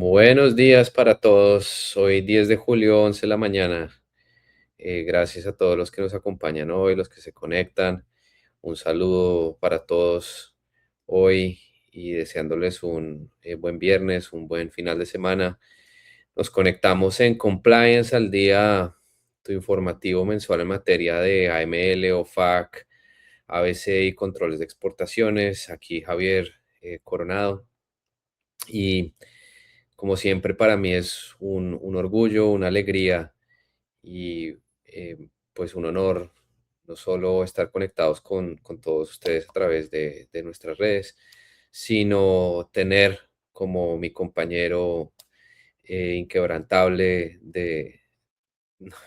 Buenos días para todos. Hoy 10 de julio, 11 de la mañana. Gracias a todos los que nos acompañan hoy, los que se conectan. Un saludo para todos hoy y deseándoles un buen viernes, un buen final de semana. Nos conectamos en Compliance al día, tu informativo mensual en materia de AML, OFAC, ABC y controles de exportaciones. Aquí Javier Coronado. Y como siempre, para mí es un orgullo, una alegría y pues un honor no solo estar conectados con todos ustedes a través de nuestras redes, sino tener como mi compañero inquebrantable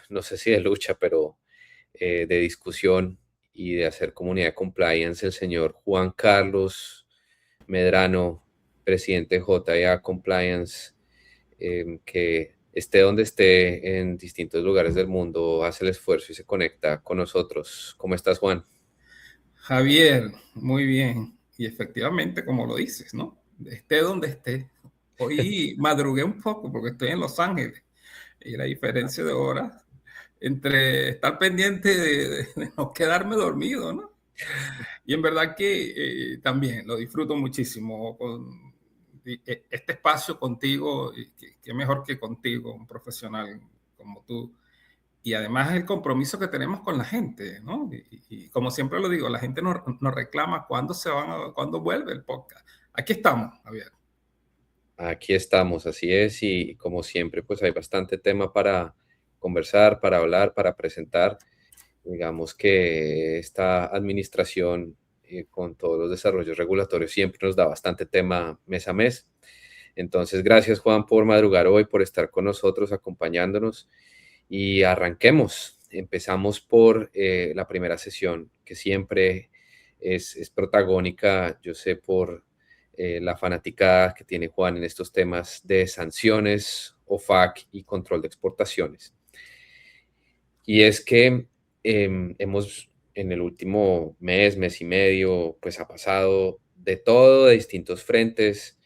no sé si de lucha, pero de discusión y de hacer comunidad de compliance, el señor Juan Carlos Medrano, presidente de JA Compliance, que esté donde esté en distintos lugares del mundo, hace el esfuerzo y se conecta con nosotros. ¿Cómo estás, Juan? Javier, muy bien. Y efectivamente, como lo dices, ¿no? Esté donde esté. Hoy madrugué un poco porque estoy en Los Ángeles y la diferencia de horas entre estar pendiente de no quedarme dormido, ¿no? Y en verdad que también lo disfruto muchísimo con este espacio contigo, y que mejor que contigo, un profesional como tú, y además el compromiso que tenemos con la gente, ¿no? Y como siempre lo digo, la gente nos reclama cuándo cuándo vuelve el podcast. Aquí estamos, Javier. Aquí estamos, así es, y como siempre, pues hay bastante tema para conversar, para hablar, para presentar. Digamos que esta administración, con todos los desarrollos regulatorios, siempre nos da bastante tema mes a mes. Entonces, gracias Juan por madrugar hoy, por estar con nosotros, acompañándonos y arranquemos. Empezamos por la primera sesión, que siempre es protagónica, yo sé, por la fanaticada que tiene Juan en estos temas de sanciones, OFAC y control de exportaciones. Y es que hemos en el último mes y medio, pues ha pasado de todo, de distintos frentes.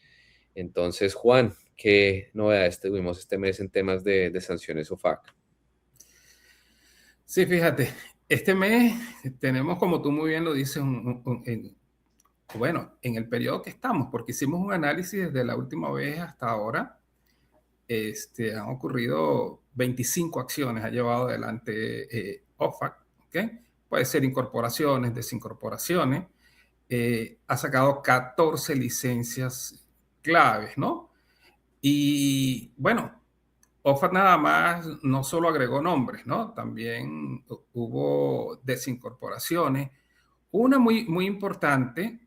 Entonces, Juan, ¿qué novedades tuvimos este mes en temas de sanciones OFAC? Sí, fíjate, este mes tenemos, como tú muy bien lo dices, bueno, en el periodo que estamos, porque hicimos un análisis desde la última vez hasta ahora. Han ocurrido 25 acciones, ha llevado adelante OFAC, ¿ok? Puede ser incorporaciones, desincorporaciones, ha sacado 14 licencias claves, ¿no? Y bueno, OFAC nada más no solo agregó nombres, ¿no? También hubo desincorporaciones. Una muy importante,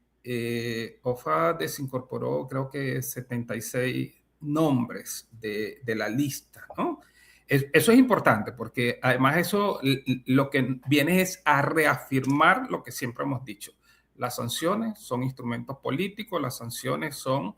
OFAC desincorporó creo que 76 nombres de la lista, ¿no? Eso es importante porque además eso lo que viene es a reafirmar lo que siempre hemos dicho. Las sanciones son instrumentos políticos, las sanciones son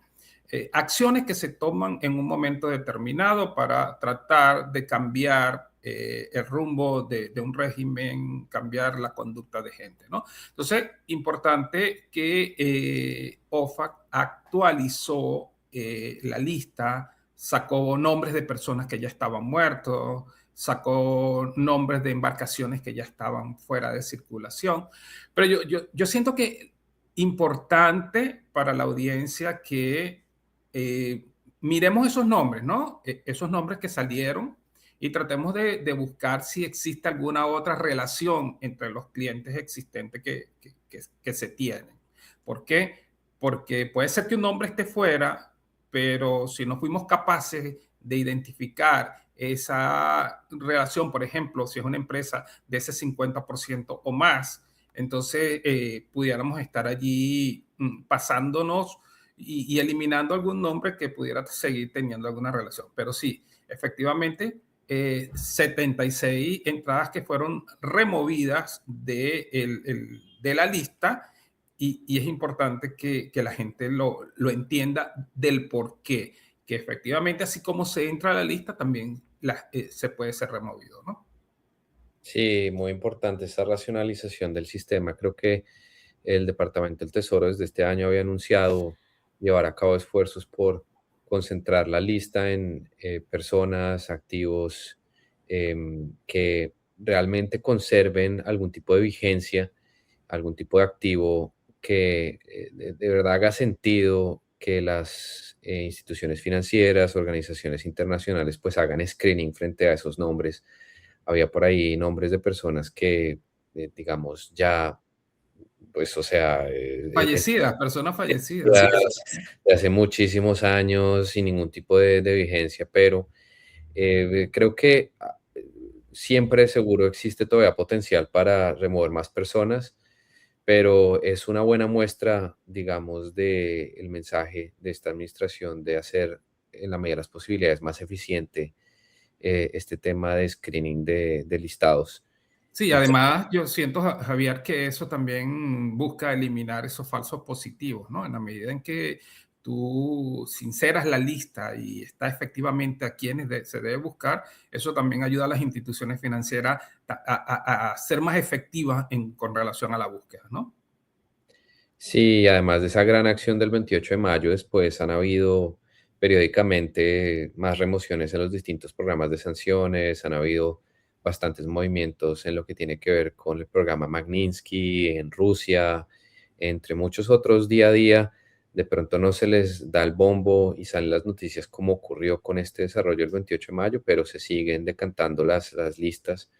acciones que se toman en un momento determinado para tratar de cambiar el rumbo de un régimen, cambiar la conducta de gente, ¿no? Entonces, importante que OFAC actualizó la lista, sacó nombres de personas que ya estaban muertos, sacó nombres de embarcaciones que ya estaban fuera de circulación. Pero yo siento que importante para la audiencia que miremos esos nombres, ¿no? Esos nombres que salieron y tratemos de buscar si existe alguna otra relación entre los clientes existentes que se tienen. ¿Por qué? Porque puede ser que un nombre esté fuera, pero si no fuimos capaces de identificar esa relación, por ejemplo, si es una empresa de ese 50% o más, entonces pudiéramos estar allí pasándonos y eliminando algún nombre que pudiera seguir teniendo alguna relación. Pero sí, efectivamente, 76 entradas que fueron removidas de la lista y es importante que la gente lo entienda del por qué, que efectivamente así como se entra a la lista, también se puede ser removido, ¿no? Sí, muy importante esta racionalización del sistema. Creo que el Departamento del Tesoro desde este año había anunciado llevar a cabo esfuerzos por concentrar la lista en personas, activos que realmente conserven algún tipo de vigencia, algún tipo de activo que de verdad haga sentido que las instituciones financieras, organizaciones internacionales, pues hagan screening frente a esos nombres. Había por ahí nombres de personas que, digamos, ya, pues, o sea, Fallecidas, personas fallecidas, ya sí, sí. de hace muchísimos años sin ningún tipo de vigencia, pero creo que siempre seguro existe todavía potencial para remover más personas, pero es una buena muestra, digamos, del mensaje de esta administración de hacer en la medida de las posibilidades más eficiente este tema de screening de listados. Sí, Entonces, además yo siento, Javier, que eso también busca eliminar esos falsos positivos, ¿no? En la medida en que tú sinceras la lista y está efectivamente a quienes se debe buscar, eso también ayuda a las instituciones financieras a ser más efectivas con relación a la búsqueda, ¿no? sí, además de esa gran acción del 28 de mayo, después han habido periódicamente más remociones en los distintos programas de sanciones, han habido bastantes movimientos en lo que tiene que ver con el programa Magnitsky en Rusia, entre muchos otros día a día. De pronto no se les da el bombo y salen las noticias como ocurrió con este desarrollo el 28 de mayo, pero se siguen decantando las listas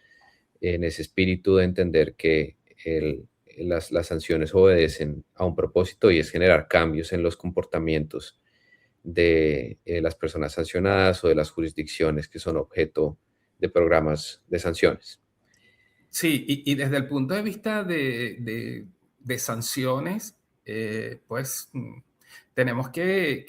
en ese espíritu de entender que las sanciones obedecen a un propósito y es generar cambios en los comportamientos de las personas sancionadas o de las jurisdicciones que son objeto de programas de sanciones. Sí, y desde el punto de vista de sanciones, pues tenemos que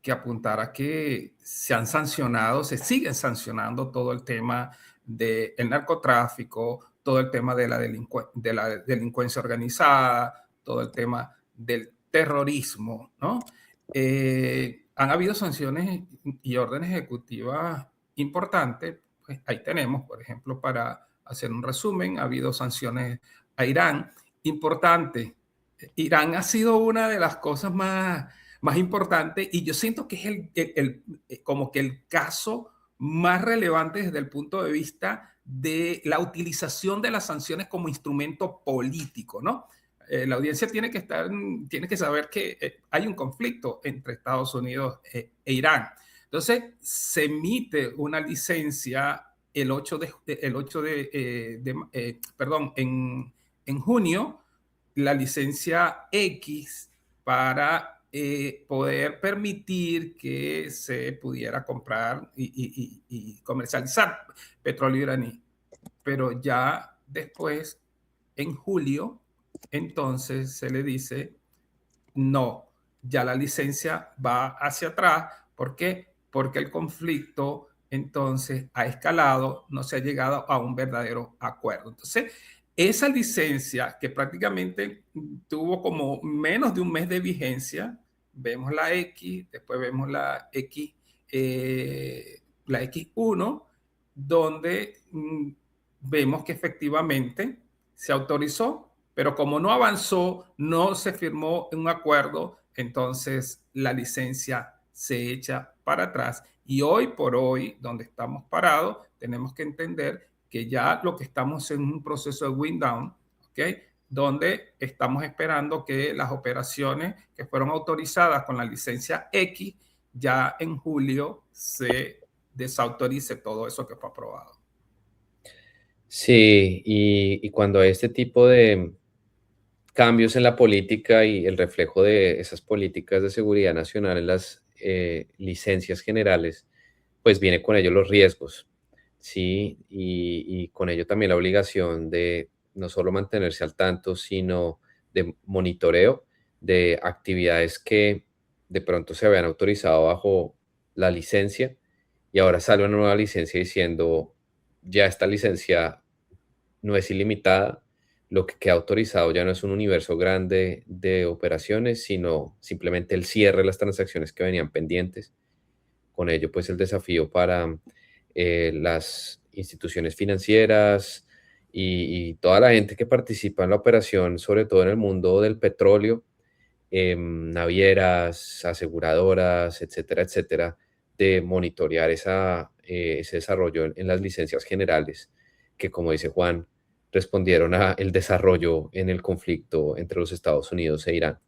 apuntar a que se han sancionado, se siguen sancionando todo el tema del narcotráfico, todo el tema de de la delincuencia organizada, todo el tema del terrorismo, ¿no? Han habido sanciones y órdenes ejecutivas importantes, pues ahí tenemos, por ejemplo, para hacer un resumen, ha habido sanciones a Irán. Importante, Irán ha sido una de las cosas más importantes y yo siento que es como que el caso más relevante desde el punto de vista de la utilización de las sanciones como instrumento político, ¿no? La audiencia tiene que saber que hay un conflicto entre Estados Unidos e Irán. Entonces, se emite una licencia el 8 perdón, en junio, la licencia X para poder permitir que se pudiera comprar y comercializar petróleo iraní. Pero ya después, en julio, entonces se le dice, no, ya la licencia va hacia atrás. ¿Por qué? Porque el conflicto entonces ha escalado, no se ha llegado a un verdadero acuerdo. Entonces, esa licencia que prácticamente tuvo como menos de un mes de vigencia, vemos la X, después vemos la X1, donde vemos que efectivamente se autorizó, pero como no avanzó, no se firmó un acuerdo, entonces la licencia se echa para atrás. Y hoy por hoy, donde estamos parados, tenemos que entender que ya lo que estamos en un proceso de wind down, ¿ok? Donde estamos esperando que las operaciones que fueron autorizadas con la licencia X, ya en julio se desautorice todo eso que fue aprobado. Sí, y cuando hay este tipo de cambios en la política y el reflejo de esas políticas de seguridad nacional en las licencias generales, pues viene con ello los riesgos, ¿sí? Y con ello también la obligación de no solo mantenerse al tanto, sino de monitoreo de actividades que de pronto se habían autorizado bajo la licencia y ahora sale una nueva licencia diciendo, ya esta licencia no es ilimitada, lo que queda autorizado ya no es un universo grande de operaciones, sino simplemente el cierre de las transacciones que venían pendientes. Con ello, pues el desafío para las instituciones financieras y toda la gente que participa en la operación, sobre todo en el mundo del petróleo, navieras, aseguradoras, etcétera, etcétera, de monitorear ese desarrollo en las licencias generales, que como dice Juan, respondieron a el desarrollo en el conflicto entre los Estados Unidos e Irán.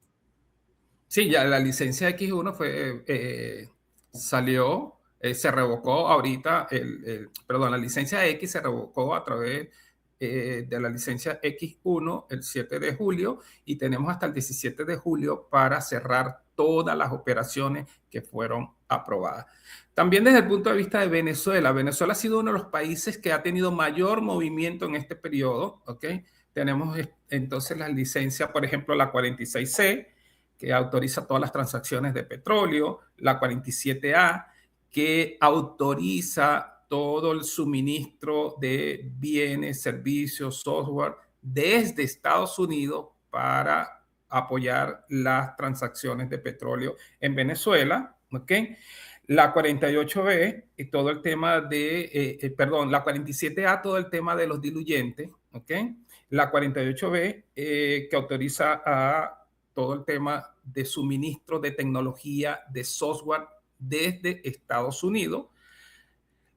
Sí, ya la licencia X1 salió, se revocó ahorita, perdón, la licencia X se revocó a través de la licencia X1 el 7 de julio y tenemos hasta el 17 de julio para cerrar todas las operaciones que fueron aprobadas. También desde el punto de vista de Venezuela, Venezuela ha sido uno de los países que ha tenido mayor movimiento en este periodo, ¿ok? Tenemos entonces la licencia, por ejemplo, la 46C, que autoriza todas las transacciones de petróleo, la 47A, que autoriza todo el suministro de bienes, servicios, software desde Estados Unidos para apoyar las transacciones de petróleo en Venezuela, ¿ok? La 48B, y todo el tema perdón, la 47A, todo el tema de los diluyentes, ¿ok? La 48B, que autoriza a todo el tema de suministro de tecnología, de software desde Estados Unidos.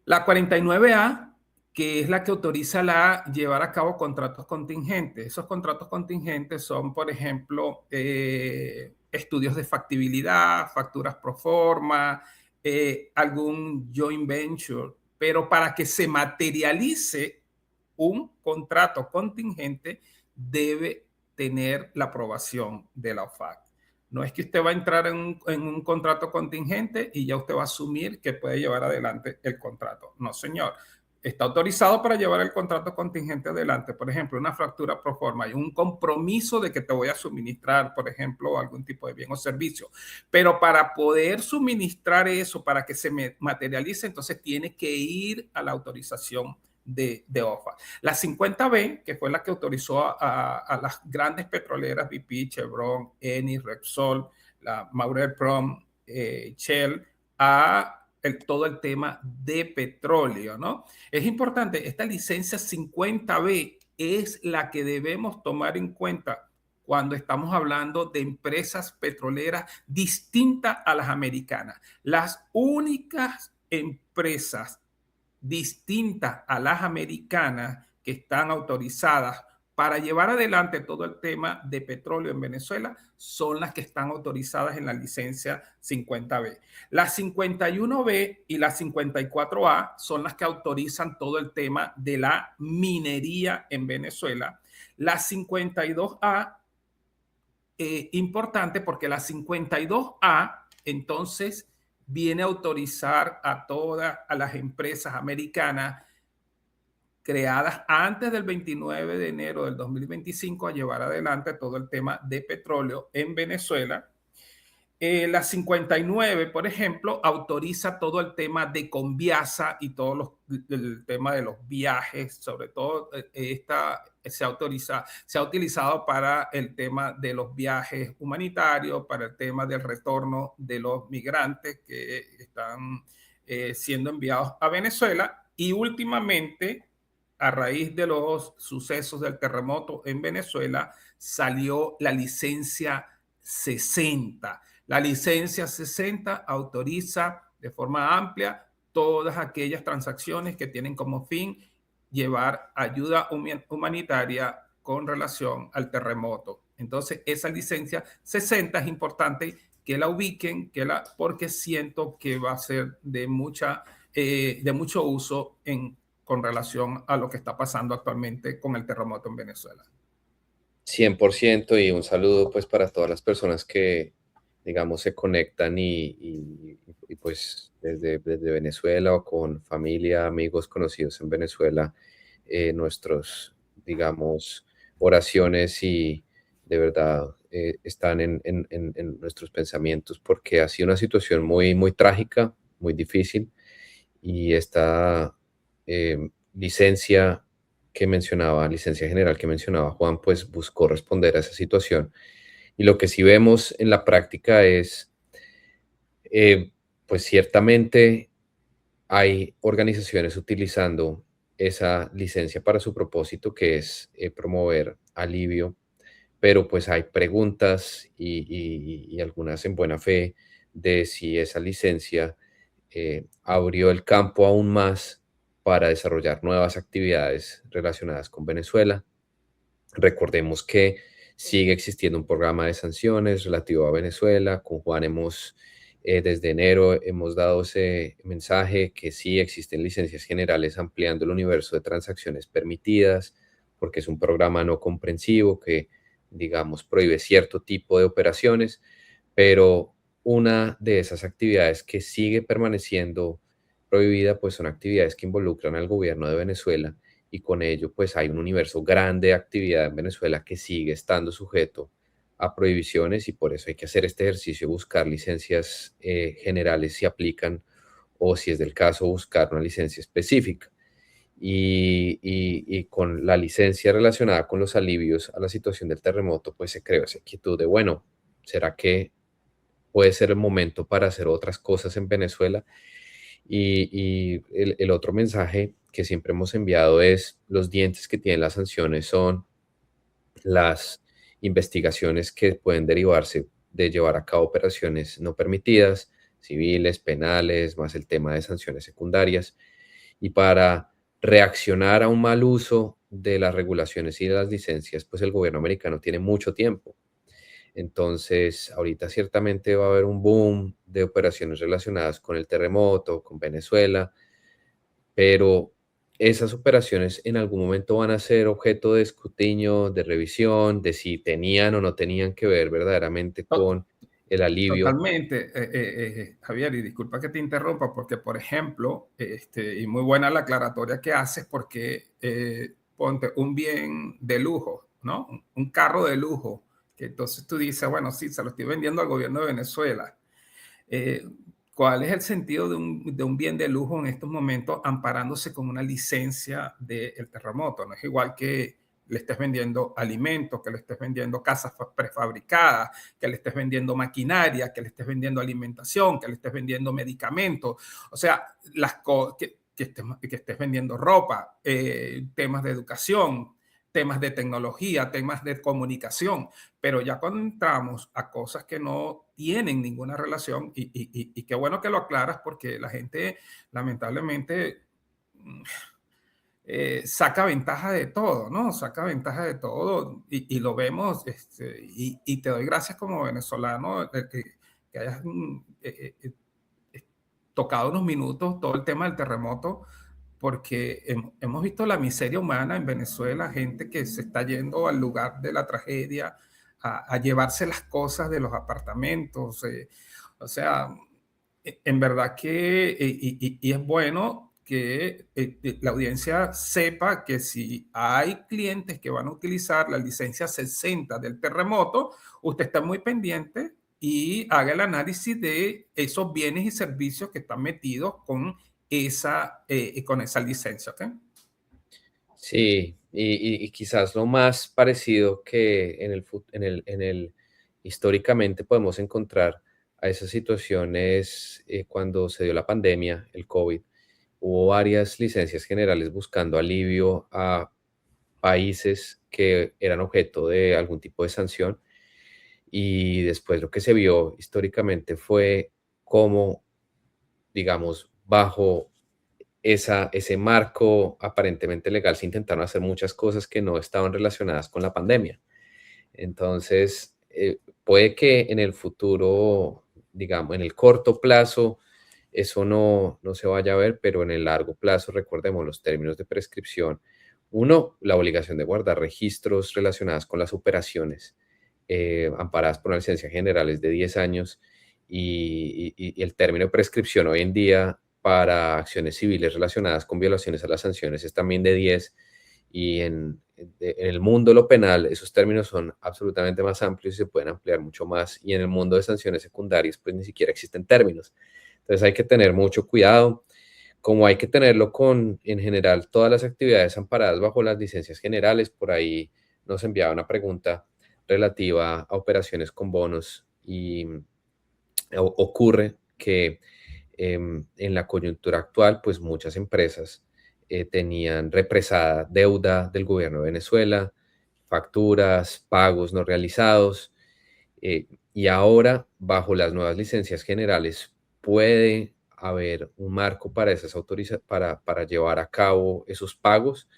La 49A, que es la que autoriza llevar a cabo contratos contingentes. Esos contratos contingentes son, por ejemplo, estudios de factibilidad, facturas pro forma, algún joint venture, pero para que se materialice un contrato contingente debe tener la aprobación de la OFAC. No es que usted va a entrar en un contrato contingente y ya usted va a asumir que puede llevar adelante el contrato. No, señor. Está autorizado para llevar el contrato contingente adelante. Por ejemplo, una factura pro forma y un compromiso de que te voy a suministrar, por ejemplo, algún tipo de bien o servicio. Pero para poder suministrar eso, para que se materialice, entonces tiene que ir a la autorización de OFA. La 50B, que fue la que autorizó a las grandes petroleras BP, Chevron, Eni, Repsol, la Maurel Prom, Shell, todo el tema de petróleo, ¿no? Es importante, esta licencia 50B es la que debemos tomar en cuenta cuando estamos hablando de empresas petroleras distintas a las americanas. Las únicas empresas distintas a las americanas que están autorizadas para llevar adelante todo el tema de petróleo en Venezuela son las que están autorizadas en la licencia 50B. La 51B y la 54A son las que autorizan todo el tema de la minería en Venezuela. La 52A, importante porque la 52A entonces viene a autorizar a todas las empresas americanas creadas antes del 29 de enero del 2025 a llevar adelante todo el tema de petróleo en Venezuela. La 59, por ejemplo, autoriza todo el tema de Conviasa y todo el tema de los viajes, sobre todo se ha utilizado para el tema de los viajes humanitarios, para el tema del retorno de los migrantes que están siendo enviados a Venezuela. Y últimamente, a raíz de los sucesos del terremoto en Venezuela, salió la licencia 60. La licencia 60 autoriza de forma amplia todas aquellas transacciones que tienen como fin llevar ayuda humanitaria con relación al terremoto. Entonces, esa licencia 60 es importante que la ubiquen, porque siento que va a ser de mucho uso con relación a lo que está pasando actualmente con el terremoto en Venezuela. 100% y un saludo pues para todas las personas que, digamos, se conectan y, pues desde Venezuela o con familia, amigos, conocidos en Venezuela, nuestros, digamos, oraciones y de verdad están en nuestros pensamientos porque ha sido una situación muy, muy trágica, muy difícil y esta licencia licencia general que mencionaba Juan, pues buscó responder a esa situación. Y lo que sí vemos en la práctica es, pues ciertamente hay organizaciones utilizando esa licencia para su propósito, que es promover alivio pero pues hay preguntas y algunas en buena fe de si esa licencia abrió el campo aún más para desarrollar nuevas actividades relacionadas con Venezuela. Recordemos que sigue existiendo un programa de sanciones relativo a Venezuela. Con Juan desde enero hemos dado ese mensaje que sí existen licencias generales ampliando el universo de transacciones permitidas, porque es un programa no comprensivo que, digamos, prohíbe cierto tipo de operaciones, pero una de esas actividades que sigue permaneciendo prohibida, pues son actividades que involucran al gobierno de Venezuela, y con ello pues hay un universo grande de actividad en Venezuela que sigue estando sujeto a prohibiciones, y por eso hay que hacer este ejercicio de buscar licencias generales si aplican, o si es del caso buscar una licencia específica. Y con la licencia relacionada con los alivios a la situación del terremoto, pues se creó esa inquietud de, bueno, ¿será que puede ser el momento para hacer otras cosas en Venezuela? Y el otro mensaje que siempre hemos enviado es: los dientes que tienen las sanciones son las investigaciones que pueden derivarse de llevar a cabo operaciones no permitidas, civiles, penales, más el tema de sanciones secundarias. Y para reaccionar a un mal uso de las regulaciones y de las licencias, pues el gobierno americano tiene mucho tiempo. Entonces, ahorita ciertamente va a haber un boom de operaciones relacionadas con el terremoto, con Venezuela, pero esas operaciones en algún momento van a ser objeto de escrutinio, de revisión, de si tenían o no tenían que ver verdaderamente To- con el alivio. Totalmente, Javier, y disculpa que te interrumpa, porque, por ejemplo, y muy buena la aclaratoria que haces, porque ponte un bien de lujo, ¿no? Un carro de lujo, que entonces tú dices, bueno, sí, se lo estoy vendiendo al gobierno de Venezuela. Eh, ¿Cuál es el sentido de un bien de lujo en estos momentos amparándose con una licencia del terremoto? No es igual que le estés vendiendo alimentos, que le estés vendiendo casas prefabricadas, que le estés vendiendo maquinaria, que le estés vendiendo alimentación, que le estés vendiendo medicamentos. O sea, que estés vendiendo ropa, temas de educación, temas de tecnología, temas de comunicación, pero ya cuando entramos a cosas que no tienen ninguna relación, y qué bueno que lo aclaras, porque la gente lamentablemente mm, saca ventaja de todo, ¿no? Saca ventaja de todo y lo vemos, y te doy gracias como venezolano que hayas tocado unos minutos todo el tema del terremoto, porque hemos visto la miseria humana en Venezuela, gente que se está yendo al lugar de la tragedia a llevarse las cosas de los apartamentos. O sea, en verdad que, y es bueno que la audiencia sepa que si hay clientes que van a utilizar la licencia 60 del terremoto, usted está muy pendiente y haga el análisis de esos bienes y servicios que están metidos con esa licencia, ¿ok? Sí, y quizás lo más parecido que históricamente podemos encontrar a esa situación es cuando se dio la pandemia, el COVID. Hubo varias licencias generales buscando alivio a países que eran objeto de algún tipo de sanción, y después lo que se vio históricamente fue cómo, digamos, bajo ese marco aparentemente legal se intentaron hacer muchas cosas que no estaban relacionadas con la pandemia. Entonces, puede que en el futuro, digamos, en el corto plazo, eso no se vaya a ver, pero en el largo plazo, recordemos los términos de prescripción. Uno, la obligación de guardar registros relacionados con las operaciones amparadas por una licencia general es de 10 años, y el término de prescripción hoy en día para acciones civiles relacionadas con violaciones a las sanciones es también de 10, y en el mundo de lo penal esos términos son absolutamente más amplios y se pueden ampliar mucho más, y en el mundo de sanciones secundarias pues ni siquiera existen términos. Entonces hay que tener mucho cuidado, como hay que tenerlo con, en general, todas las actividades amparadas bajo las licencias generales. Por ahí nos enviaba una pregunta relativa a operaciones con bonos, y ocurre que en la coyuntura actual, pues muchas empresas tenían represada deuda del gobierno de Venezuela, facturas, pagos no realizados. Y ahora, bajo las nuevas licencias generales, puede haber un marco para para llevar a cabo esos pagos.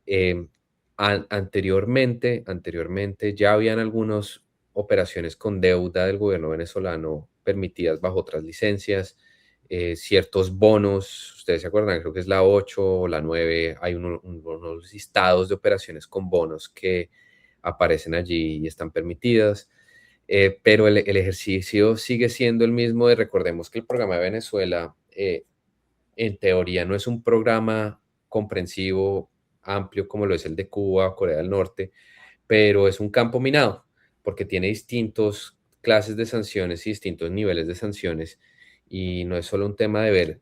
Eh, anteriormente ya habían algunas operaciones con deuda del gobierno venezolano permitidas bajo otras licencias, ciertos bonos, ustedes se acuerdan, creo que es la 8 o la 9, hay unos listados de operaciones con bonos que aparecen allí y están permitidas. Pero el ejercicio sigue siendo el mismo de, recordemos que el programa de Venezuela, en teoría, no es un programa comprensivo, amplio como lo es el de Cuba, Corea del Norte, pero es un campo minado, porque tiene distintas clases de sanciones y distintos niveles de sanciones, y no es solo un tema de ver.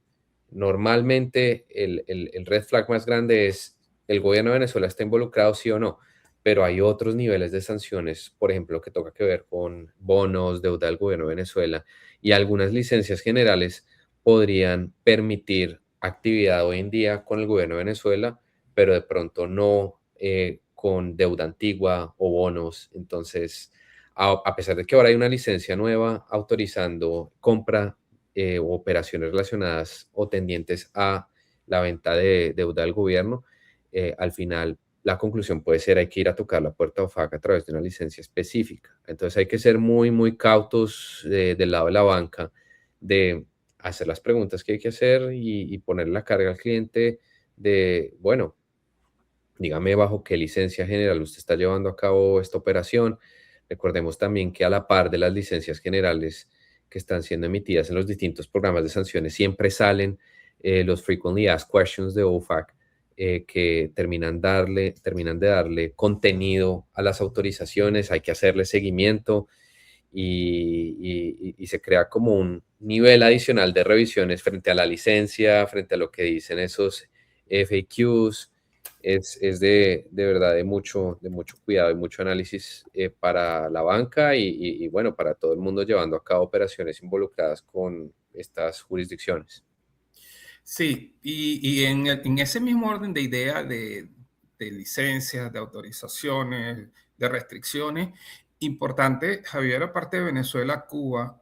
Normalmente el red flag más grande es el gobierno de Venezuela está involucrado, sí o no, pero hay otros niveles de sanciones, por ejemplo, que toca que ver con bonos, deuda del gobierno de Venezuela, y algunas licencias generales podrían permitir actividad hoy en día con el gobierno de Venezuela, pero de pronto no con deuda antigua o bonos. Entonces, a pesar de que ahora hay una licencia nueva autorizando compra o operaciones relacionadas o tendientes a la venta de deuda del gobierno, al final la conclusión puede ser hay que ir a tocar la puerta de OFAC a través de una licencia específica. Entonces hay que ser muy, muy cautos del lado de la banca, de hacer las preguntas que hay que hacer y poner la carga al cliente de, bueno, dígame bajo qué licencia general usted está llevando a cabo esta operación. Recordemos también que a la par de las licencias generales que están siendo emitidas en los distintos programas de sanciones, siempre salen los Frequently Asked Questions de OFAC, que terminan de darle contenido a las autorizaciones, hay que hacerle seguimiento y se crea como un nivel adicional de revisiones frente a la licencia, frente a lo que dicen esos FAQs. Es de verdad de mucho cuidado y mucho análisis para la banca y bueno, para todo el mundo llevando a cabo operaciones involucradas con estas jurisdicciones. Sí, y en ese mismo orden de idea de licencias, de autorizaciones, de restricciones, importante, Javier, aparte de Venezuela, Cuba,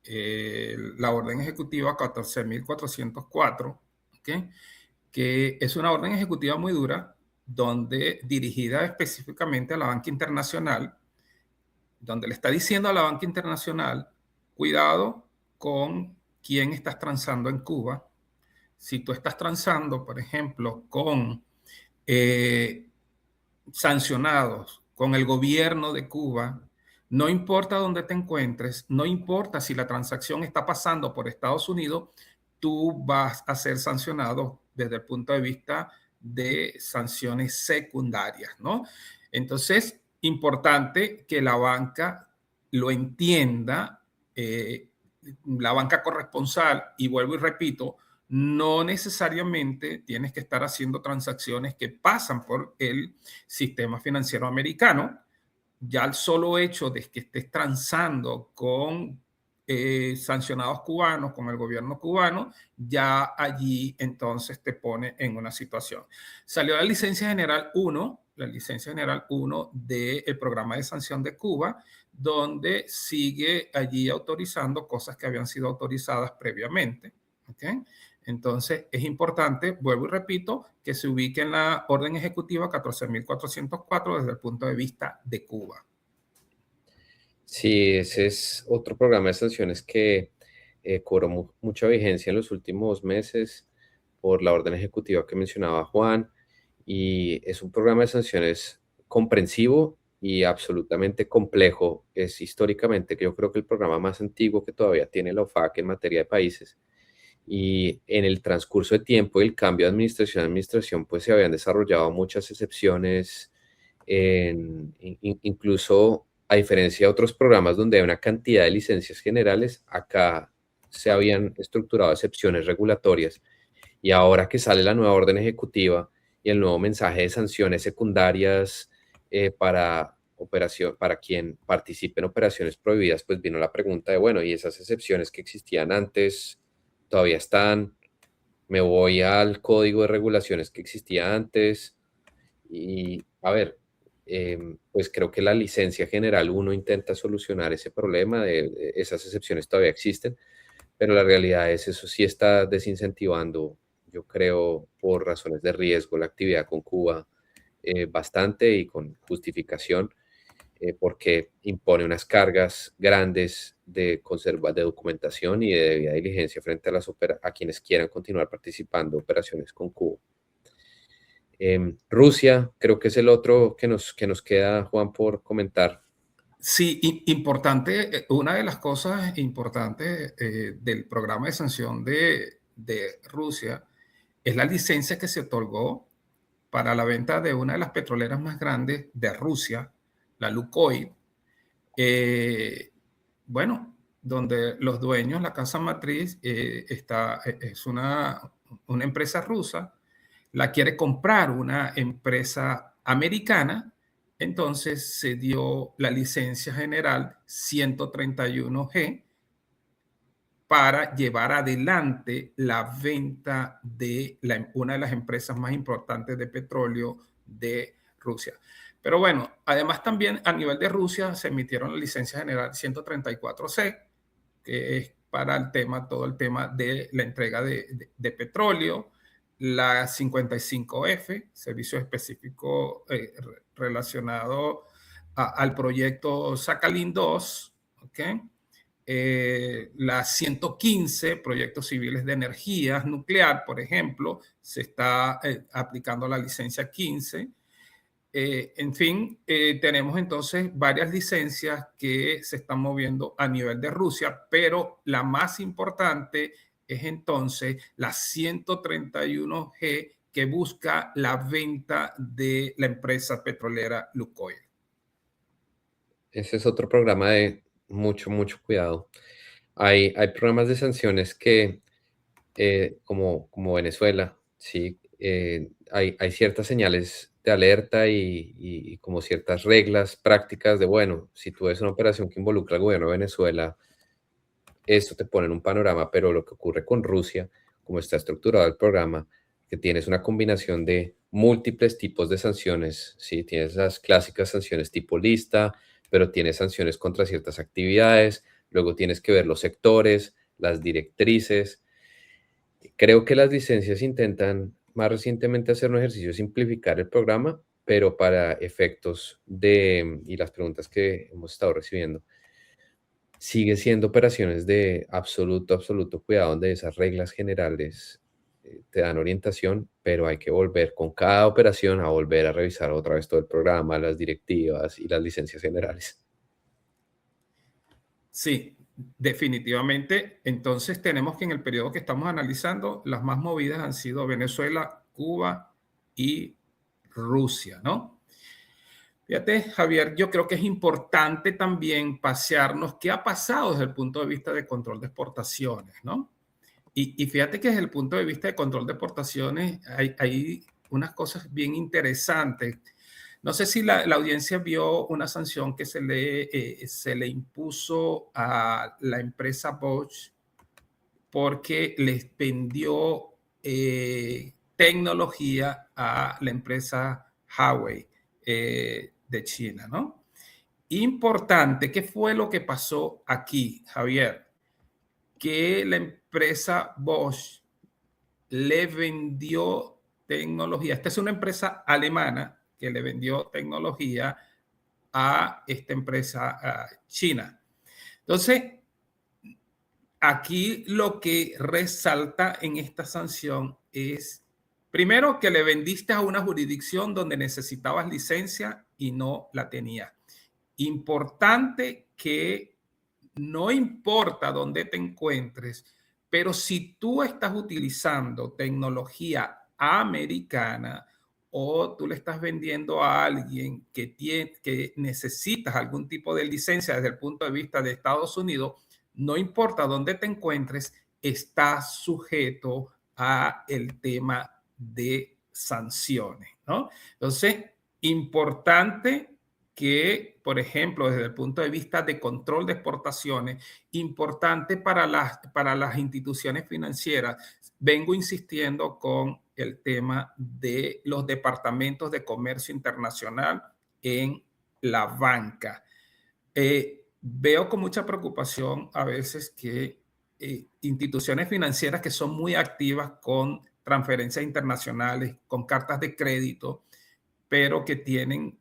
la orden ejecutiva 14.404, ¿ok? Que es una orden ejecutiva muy dura, donde dirigida específicamente a la banca internacional, donde le está diciendo a la banca internacional, cuidado con quién estás transando en Cuba. Si tú estás transando, por ejemplo, con eh, sancionados, con el gobierno de Cuba, no importa dónde te encuentres, no importa si la transacción está pasando por Estados Unidos, tú vas a ser sancionado desde el punto de vista de sanciones secundarias, ¿no? Entonces, importante que la banca lo entienda, la banca corresponsal, y vuelvo y repito, no necesariamente tienes que estar haciendo transacciones que pasan por el sistema financiero americano. Ya el solo hecho de que estés transando con sancionados cubanos, con el gobierno cubano, ya allí entonces te pone en una situación. Salió la licencia general 1 del programa de sanción de Cuba, donde sigue allí autorizando cosas que habían sido autorizadas previamente. ¿Okay? Entonces, es importante, vuelvo y repito, que se ubique en la orden ejecutiva 14.404 desde el punto de vista de Cuba. Sí, ese es otro programa de sanciones que cobró mucha vigencia en los últimos meses por la orden ejecutiva que mencionaba Juan, y es un programa de sanciones comprensivo y absolutamente complejo. Es históricamente, que yo creo que el programa más antiguo que todavía tiene la OFAC en materia de países. Y en el transcurso de tiempo y el cambio de administración a administración, pues se habían desarrollado muchas excepciones, incluso a diferencia de otros programas donde hay una cantidad de licencias generales, acá se habían estructurado excepciones regulatorias. Y ahora que sale la nueva orden ejecutiva y el nuevo mensaje de sanciones secundarias para quien participe en operaciones prohibidas, pues vino la pregunta de, bueno, ¿y esas excepciones que existían antes todavía están? Me voy al código de regulaciones que existía antes y, a ver, pues creo que la licencia general uno intenta solucionar ese problema, esas excepciones todavía existen, pero la realidad es eso sí está desincentivando, yo creo, por razones de riesgo, la actividad con Cuba bastante y con justificación, porque impone unas cargas grandes de documentación y de debida diligencia frente a, a quienes quieran continuar participando en operaciones con Cuba. Rusia, creo que es el otro que nos queda, Juan, por comentar. Sí, importante, una de las cosas importantes del programa de sanción de Rusia es la licencia que se otorgó para la venta de una de las petroleras más grandes de Rusia, la Lukoil. eh, bueno, donde los dueños, la casa matriz, es una empresa rusa, la quiere comprar una empresa americana, entonces se dio la licencia general 131G para llevar adelante la venta de una de las empresas más importantes de petróleo de Rusia. Pero bueno, además también a nivel de Rusia se emitieron la licencia general 134C, que es para todo el tema de la entrega de petróleo, la 55F, servicio específico relacionado al proyecto Sakhalin 2, ¿ok? La 115, proyectos civiles de energía nuclear, por ejemplo, se está aplicando la licencia 15. En fin, tenemos entonces varias licencias que se están moviendo a nivel de Rusia, pero la más importante es entonces la 131G que busca la venta de la empresa petrolera Lukoil. Ese es otro programa de mucho, mucho cuidado. Hay programas de sanciones que, como Venezuela, sí, hay ciertas señales de alerta y como ciertas reglas prácticas de, bueno, si tú ves una operación que involucra al gobierno de Venezuela, esto te pone en un panorama, pero lo que ocurre con Rusia, como está estructurado el programa, que tienes una combinación de múltiples tipos de sanciones, ¿sí? Tienes las clásicas sanciones tipo lista, pero tienes sanciones contra ciertas actividades, luego tienes que ver los sectores, las directrices. Creo que las licencias intentan más recientemente hacer un ejercicio de simplificar el programa, pero para efectos y las preguntas que hemos estado recibiendo, sigue siendo operaciones de absoluto, absoluto cuidado, donde esas reglas generales te dan orientación, pero hay que volver con cada operación a volver a revisar otra vez todo el programa, las directivas y las licencias generales. Sí, definitivamente. Entonces tenemos que en el periodo que estamos analizando, las más movidas han sido Venezuela, Cuba y Rusia, ¿no? Fíjate, Javier, yo creo que es importante también pasearnos qué ha pasado desde el punto de vista de control de exportaciones, ¿no? Y fíjate que desde el punto de vista de control de exportaciones hay unas cosas bien interesantes. No sé si la audiencia vio una sanción que se le impuso a la empresa Bosch porque les vendió tecnología a la empresa Huawei de China, ¿no? Importante, ¿qué fue lo que pasó aquí, Javier? Que la empresa Bosch le vendió tecnología. Esta es una empresa alemana que le vendió tecnología a esta empresa china. Entonces, aquí lo que resalta en esta sanción es, primero, que le vendiste a una jurisdicción donde necesitabas licencia y no la tenías. Importante que no importa dónde te encuentres, pero si tú estás utilizando tecnología americana o tú le estás vendiendo a alguien que necesitas algún tipo de licencia desde el punto de vista de Estados Unidos, no importa dónde te encuentres, estás sujeto a el tema de sanciones, ¿no? Entonces, importante que, por ejemplo, desde el punto de vista de control de exportaciones, importante para las instituciones financieras, vengo insistiendo con el tema de los departamentos de comercio internacional en la banca. Veo con mucha preocupación a veces que instituciones financieras que son muy activas con transferencias internacionales, con cartas de crédito, pero que tienen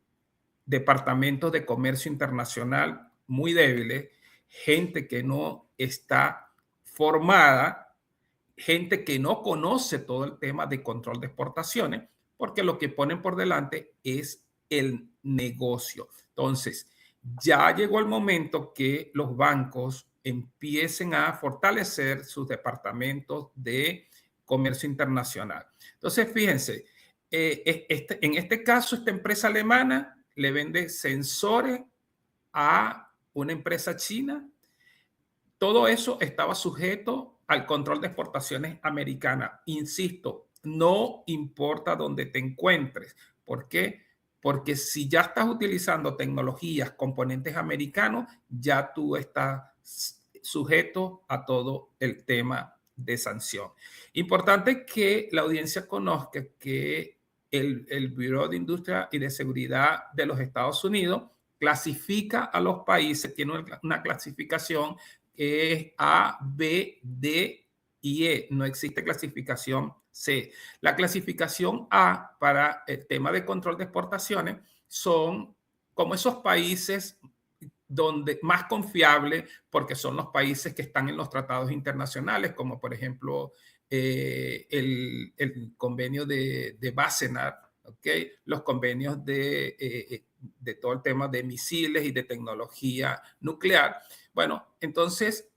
departamentos de comercio internacional muy débiles, gente que no está formada, gente que no conoce todo el tema de control de exportaciones, porque lo que ponen por delante es el negocio. Entonces, ya llegó el momento que los bancos empiecen a fortalecer sus departamentos de comercio internacional. Entonces, fíjense, en este caso, esta empresa alemana le vende sensores a una empresa china. Todo eso estaba sujeto al control de exportaciones americana. Insisto, no importa dónde te encuentres. ¿Por qué? Porque si ya estás utilizando tecnologías, componentes americanos, ya tú estás sujeto a todo el tema de sanción. Importante que la audiencia conozca que el Bureau de Industria y de Seguridad de los Estados Unidos clasifica a los países, tiene una clasificación que es A, B, D y E. No existe clasificación C. La clasificación A para el tema de control de exportaciones son como esos países donde más confiable, porque son los países que están en los tratados internacionales, como por ejemplo el convenio de Wassenaar, ¿okay? Los convenios de todo el tema de misiles y de tecnología nuclear. Bueno, entonces,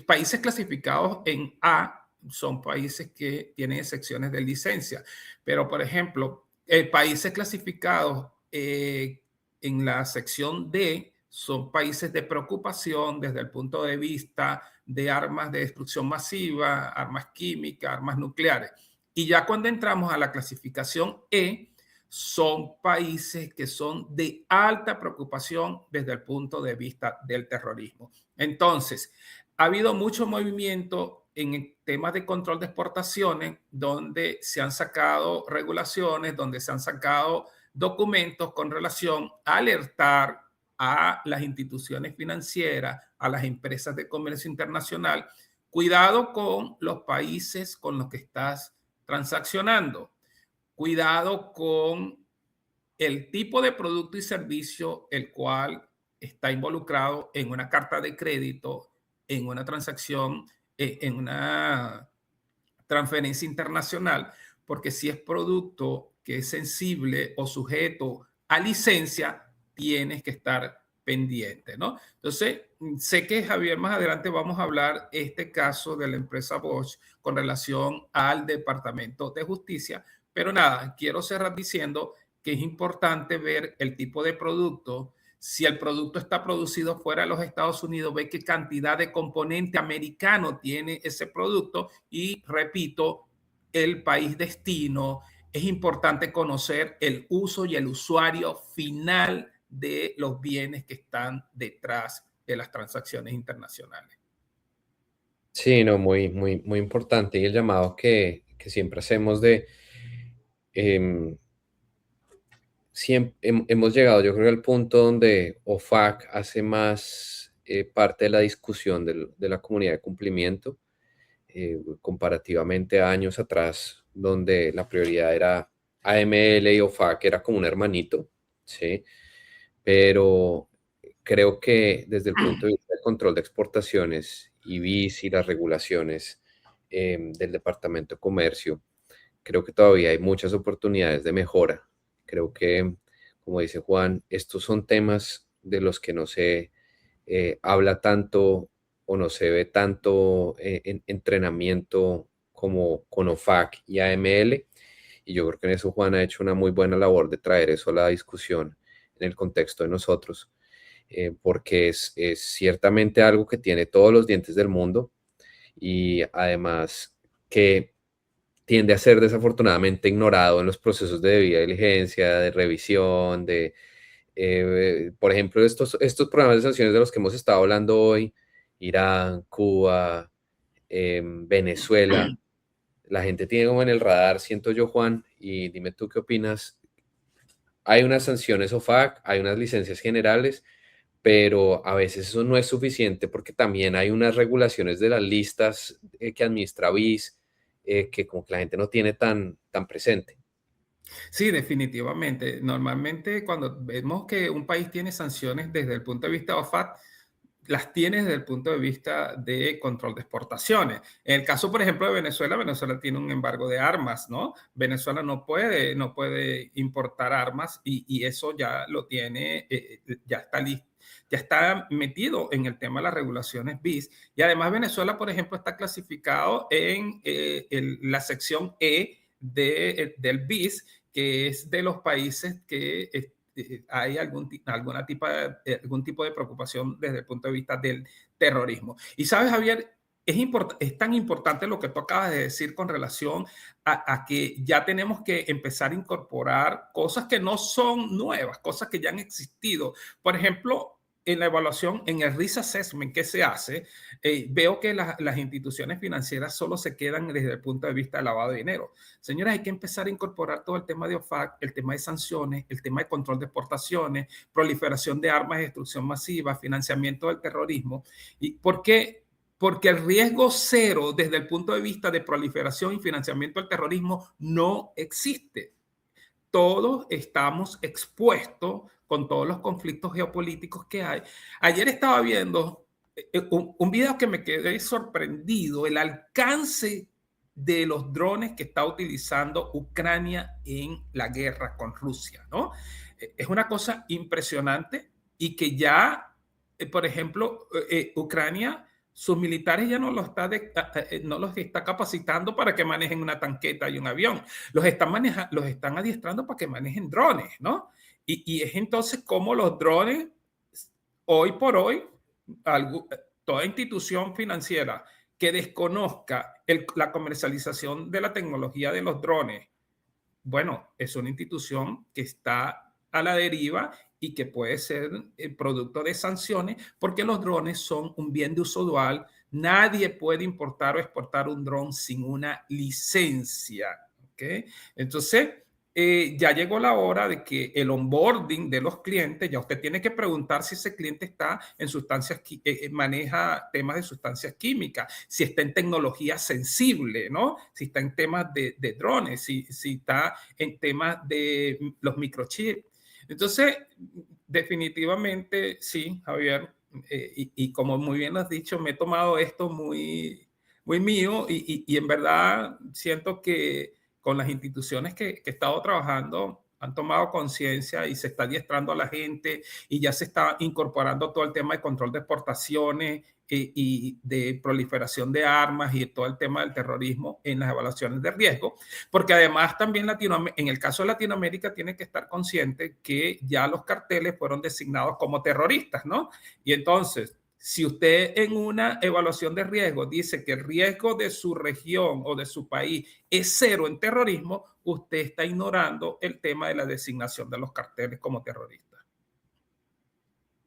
países clasificados en A son países que tienen excepciones de licencia, pero por ejemplo, países clasificados en la sección D son países de preocupación desde el punto de vista de armas de destrucción masiva, armas químicas, armas nucleares. Y ya cuando entramos a la clasificación E, son países que son de alta preocupación desde el punto de vista del terrorismo. Entonces, ha habido mucho movimiento en temas de control de exportaciones, donde se han sacado regulaciones, donde se han sacado documentos con relación a alertar a las instituciones financieras, a las empresas de comercio internacional, cuidado con los países con los que estás transaccionando, cuidado con el tipo de producto y servicio el cual está involucrado en una carta de crédito, en una transacción, en una transferencia internacional, porque si es producto que es sensible o sujeto a licencia, tienes que estar pendiente, ¿no? Entonces, sé que Javier, más adelante vamos a hablar este caso de la empresa Bosch con relación al Departamento de Justicia, pero nada, quiero cerrar diciendo que es importante ver el tipo de producto. Si el producto está producido fuera de los Estados Unidos, ve qué cantidad de componente americano tiene ese producto y, repito, el país destino. Es importante conocer el uso y el usuario final de los bienes que están detrás de las transacciones internacionales. Sí, no, muy importante. Y el llamado que siempre hacemos de, em, hemos llegado, yo creo, al punto donde OFAC hace más parte de la discusión de la comunidad de cumplimiento, comparativamente a años atrás, donde la prioridad era AML y OFAC, era como un hermanito, ¿sí? Pero creo que desde el punto de vista del control de exportaciones y BIS y las regulaciones del Departamento de Comercio, creo que todavía hay muchas oportunidades de mejora. Creo que, como dice Juan, estos son temas de los que no se habla tanto o no se ve tanto en entrenamiento como con OFAC y AML. Y yo creo que en eso Juan ha hecho una muy buena labor de traer eso a la discusión en el contexto de nosotros, porque es ciertamente algo que tiene todos los dientes del mundo y además que tiende a ser desafortunadamente ignorado en los procesos de debida diligencia, de revisión, por ejemplo, estos programas de sanciones de los que hemos estado hablando hoy, Irán, Cuba, Venezuela, la gente tiene como en el radar, siento yo, Juan, y dime tú qué opinas, hay unas sanciones OFAC, hay unas licencias generales, pero a veces eso no es suficiente porque también hay unas regulaciones de las listas que administra BIS, que como que la gente no tiene tan presente. Sí, definitivamente. Normalmente cuando vemos que un país tiene sanciones desde el punto de vista OFAC, las tiene desde el punto de vista de control de exportaciones. En el caso, por ejemplo, de Venezuela, Venezuela tiene un embargo de armas, ¿no? Venezuela no puede importar armas y eso ya lo tiene, ya está listo. Ya está metido en el tema de las regulaciones BIS. Y además Venezuela, por ejemplo, está clasificado en la sección E del BIS, que es de los países que hay algún tipo de preocupación desde el punto de vista del terrorismo. Y sabes, Javier, es tan importante lo que tú acabas de decir con relación a que ya tenemos que empezar a incorporar cosas que no son nuevas, cosas que ya han existido. Por ejemplo, en la evaluación, en el risk assessment que se hace, veo que las instituciones financieras solo se quedan desde el punto de vista del lavado de dinero. Señores, hay que empezar a incorporar todo el tema de OFAC, el tema de sanciones, el tema de control de exportaciones, proliferación de armas de destrucción masiva, financiamiento del terrorismo. ¿Y por qué? Porque el riesgo cero desde el punto de vista de proliferación y financiamiento del terrorismo no existe. Todos estamos expuestos con todos los conflictos geopolíticos que hay. Ayer estaba viendo un video que me quedé sorprendido, el alcance de los drones que está utilizando Ucrania en la guerra con Rusia, ¿no? Es una cosa impresionante y que ya, por ejemplo, Ucrania, sus militares ya no los está capacitando para que manejen una tanqueta y un avión. Los están adiestrando para que manejen drones, ¿no? Y es entonces como los drones, hoy por hoy, toda institución financiera que desconozca la comercialización de la tecnología de los drones, bueno, es una institución que está a la deriva y que puede ser el producto de sanciones porque los drones son un bien de uso dual. Nadie puede importar o exportar un dron sin una licencia. ¿Okay? Entonces, ya llegó la hora de que el onboarding de los clientes, ya usted tiene que preguntar si ese cliente está en sustancias, maneja temas de sustancias químicas, si está en tecnología sensible, ¿no? Si está en temas de drones, si está en temas de los microchips. Entonces, definitivamente, sí, Javier, y como muy bien has dicho, me he tomado esto muy mío y en verdad siento que con las instituciones que he estado trabajando han tomado conciencia y se está adiestrando a la gente y ya se está incorporando todo el tema de control de exportaciones y de proliferación de armas y todo el tema del terrorismo en las evaluaciones de riesgo, porque además también en el caso de Latinoamérica tiene que estar consciente que ya los carteles fueron designados como terroristas, ¿no? Y entonces, si usted en una evaluación de riesgo dice que el riesgo de su región o de su país es cero en terrorismo, usted está ignorando el tema de la designación de los carteles como terroristas.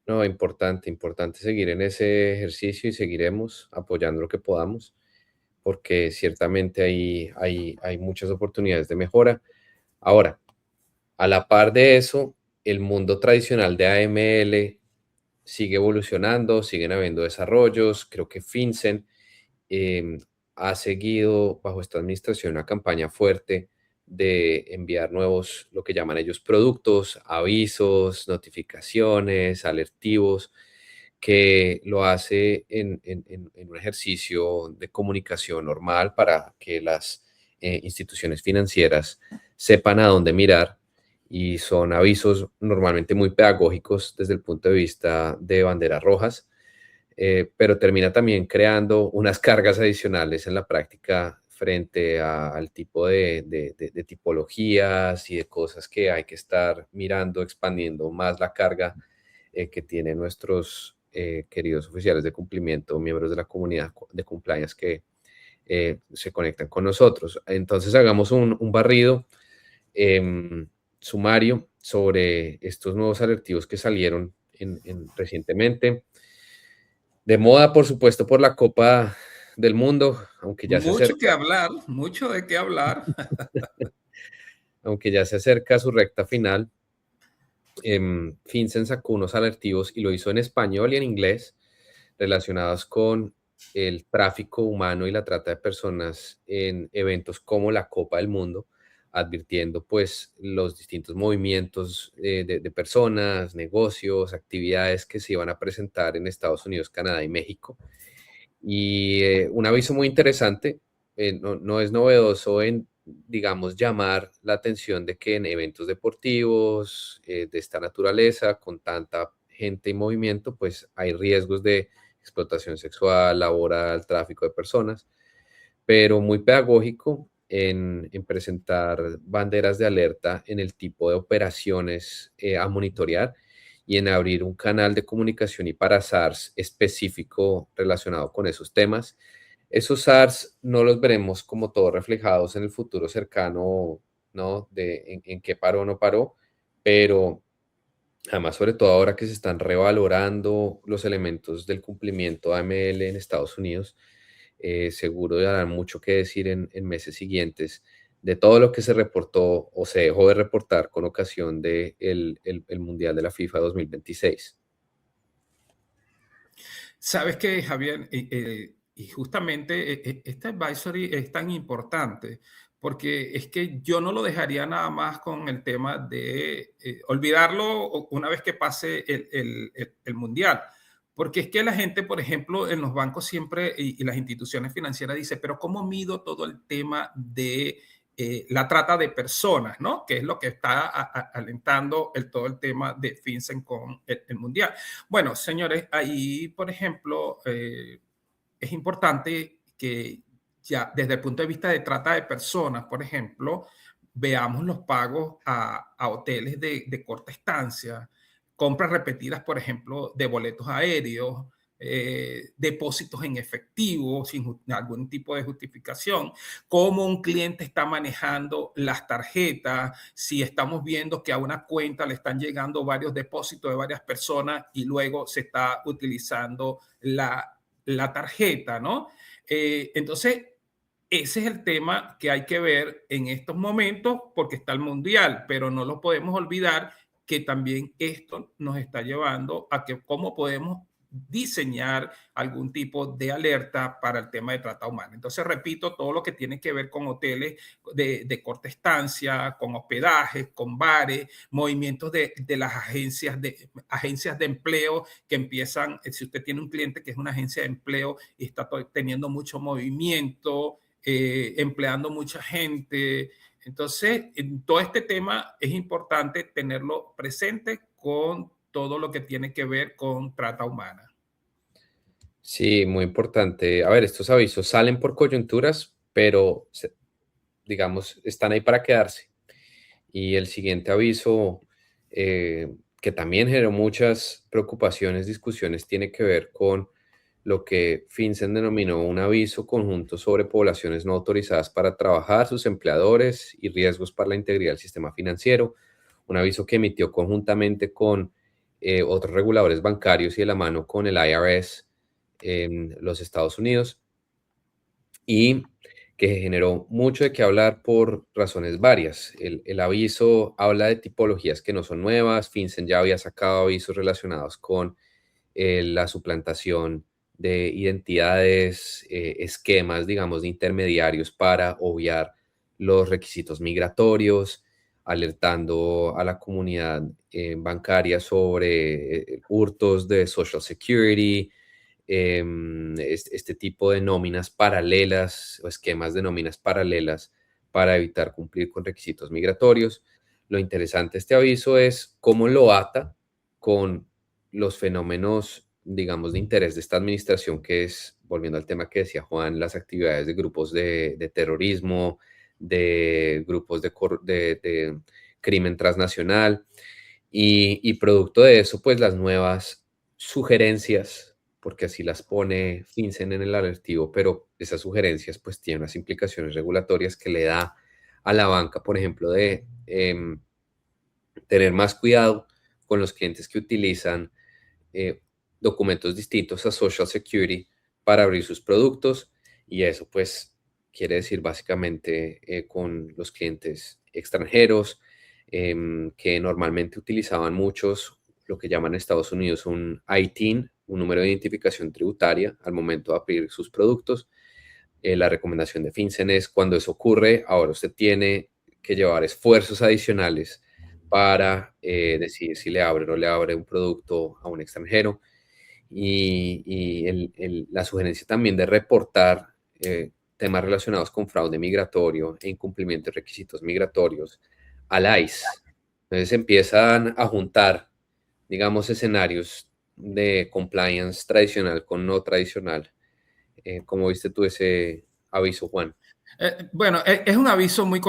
No, importante, importante seguir en ese ejercicio y seguiremos apoyando lo que podamos, porque ciertamente hay muchas oportunidades de mejora. Ahora, a la par de eso, el mundo tradicional de AML sigue evolucionando, siguen habiendo desarrollos. Creo que FinCEN eh, ha seguido bajo esta administración una campaña fuerte de enviar nuevos, lo que llaman ellos productos, avisos, notificaciones, alertivos, que lo hace en un ejercicio de comunicación normal para que las instituciones financieras sepan a dónde mirar, y son avisos normalmente muy pedagógicos desde el punto de vista de banderas rojas, pero termina también creando unas cargas adicionales en la práctica frente al tipo de tipologías y de cosas que hay que estar mirando, expandiendo más la carga que tienen nuestros queridos oficiales de cumplimiento, miembros de la comunidad de compliance que se conectan con nosotros. Entonces hagamos un barrido sumario sobre estos nuevos alertivos que salieron recientemente. De moda, por supuesto, por la Copa del Mundo, aunque ya se Mucho que acerca, hablar, mucho de qué hablar. aunque ya se acerca a su recta final. FinCEN sacó unos alertivos y lo hizo en español y en inglés relacionados con el tráfico humano y la trata de personas en eventos como la Copa del Mundo, advirtiendo pues los distintos movimientos de personas, negocios, actividades que se iban a presentar en Estados Unidos, Canadá y México. Y un aviso muy interesante, no es novedoso en, digamos, llamar la atención de que en eventos deportivos de esta naturaleza, con tanta gente y movimiento, pues hay riesgos de explotación sexual, laboral, tráfico de personas, pero muy pedagógico en presentar banderas de alerta en el tipo de operaciones a monitorear y en abrir un canal de comunicación y para SARS específico relacionado con esos temas. Esos SARS no los veremos como todos reflejados en el futuro cercano, ¿no? De en qué paró o no paró, pero además, sobre todo ahora que se están revalorando los elementos del cumplimiento AML en Estados Unidos, seguro darán mucho que decir en meses siguientes de todo lo que se reportó o se dejó de reportar con ocasión del el Mundial de la FIFA 2026. Sabes que, Javier, y justamente este advisory es tan importante porque es que yo no lo dejaría nada más con el tema de olvidarlo una vez que pase el mundial. Porque es que la gente, por ejemplo, en los bancos siempre y las instituciones financieras dice, pero ¿cómo mido todo el tema de la trata de personas, ¿no? Que es lo que está alentando todo el tema de FinCEN con el mundial. Bueno, señores, ahí, por ejemplo, es importante que ya desde el punto de vista de trata de personas, por ejemplo, veamos los pagos a hoteles de corta estancia, compras repetidas, por ejemplo, de boletos aéreos, depósitos en efectivo sin algún tipo de justificación, cómo un cliente está manejando las tarjetas, si estamos viendo que a una cuenta le están llegando varios depósitos de varias personas y luego se está utilizando la tarjeta, ¿no? Entonces, ese es el tema que hay que ver en estos momentos porque está el mundial, pero no lo podemos olvidar que también esto nos está llevando a que cómo podemos diseñar algún tipo de alerta para el tema de trata humana. Entonces, repito, todo lo que tiene que ver con hoteles de corta estancia, con hospedajes, con bares, movimientos de las agencias de empleo que empiezan, si usted tiene un cliente que es una agencia de empleo y está teniendo mucho movimiento, empleando mucha gente. Entonces, en todo este tema es importante tenerlo presente con todo lo que tiene que ver con trata humana. Sí, muy importante. A ver, estos avisos salen por coyunturas, pero digamos, están ahí para quedarse. Y el siguiente aviso, que también generó muchas preocupaciones, discusiones, tiene que ver con lo que FinCEN denominó un aviso conjunto sobre poblaciones no autorizadas para trabajar, sus empleadores y riesgos para la integridad del sistema financiero. Un aviso que emitió conjuntamente con otros reguladores bancarios y de la mano con el IRS en los Estados Unidos y que generó mucho de qué hablar por razones varias. El aviso habla de tipologías que no son nuevas. FinCEN ya había sacado avisos relacionados con la suplantación de identidades, esquemas, digamos, de intermediarios para obviar los requisitos migratorios, alertando a la comunidad bancaria sobre hurtos de Social Security, este tipo de nóminas paralelas o esquemas de nóminas paralelas para evitar cumplir con requisitos migratorios. Lo interesante de este aviso es cómo lo ata con los fenómenos, digamos, de interés de esta administración, que es, volviendo al tema que decía Juan, las actividades de grupos de terrorismo, de grupos de crimen transnacional y producto de eso, pues las nuevas sugerencias, porque así las pone FinCEN en el alertivo, pero esas sugerencias pues tienen unas implicaciones regulatorias que le da a la banca, por ejemplo, de tener más cuidado con los clientes que utilizan eh, documentos distintos a Social Security para abrir sus productos y eso pues quiere decir básicamente con los clientes extranjeros, que normalmente utilizaban muchos, lo que llaman en Estados Unidos un ITIN, un número de identificación tributaria al momento de abrir sus productos. La recomendación de FinCEN es cuando eso ocurre, ahora usted tiene que llevar esfuerzos adicionales para decidir si le abre o no le abre un producto a un extranjero. Y la sugerencia también de reportar temas relacionados con fraude migratorio e incumplimiento de requisitos migratorios al ICE. Entonces empiezan a juntar, digamos, escenarios de compliance tradicional con no tradicional. ¿Cómo viste tú ese aviso, Juan? Bueno, es un aviso muy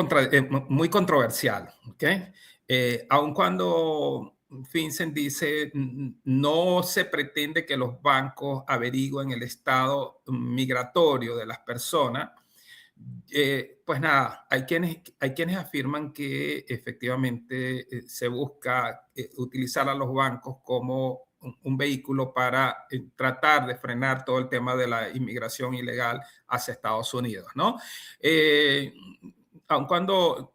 controversial, ¿ok? Aun cuando FinCEN dice no se pretende que los bancos averigüen el estado migratorio de las personas, pues nada, hay quienes afirman que efectivamente se busca utilizar a los bancos como un vehículo para tratar de frenar todo el tema de la inmigración ilegal hacia Estados Unidos, ¿no? Eh, Aun cuando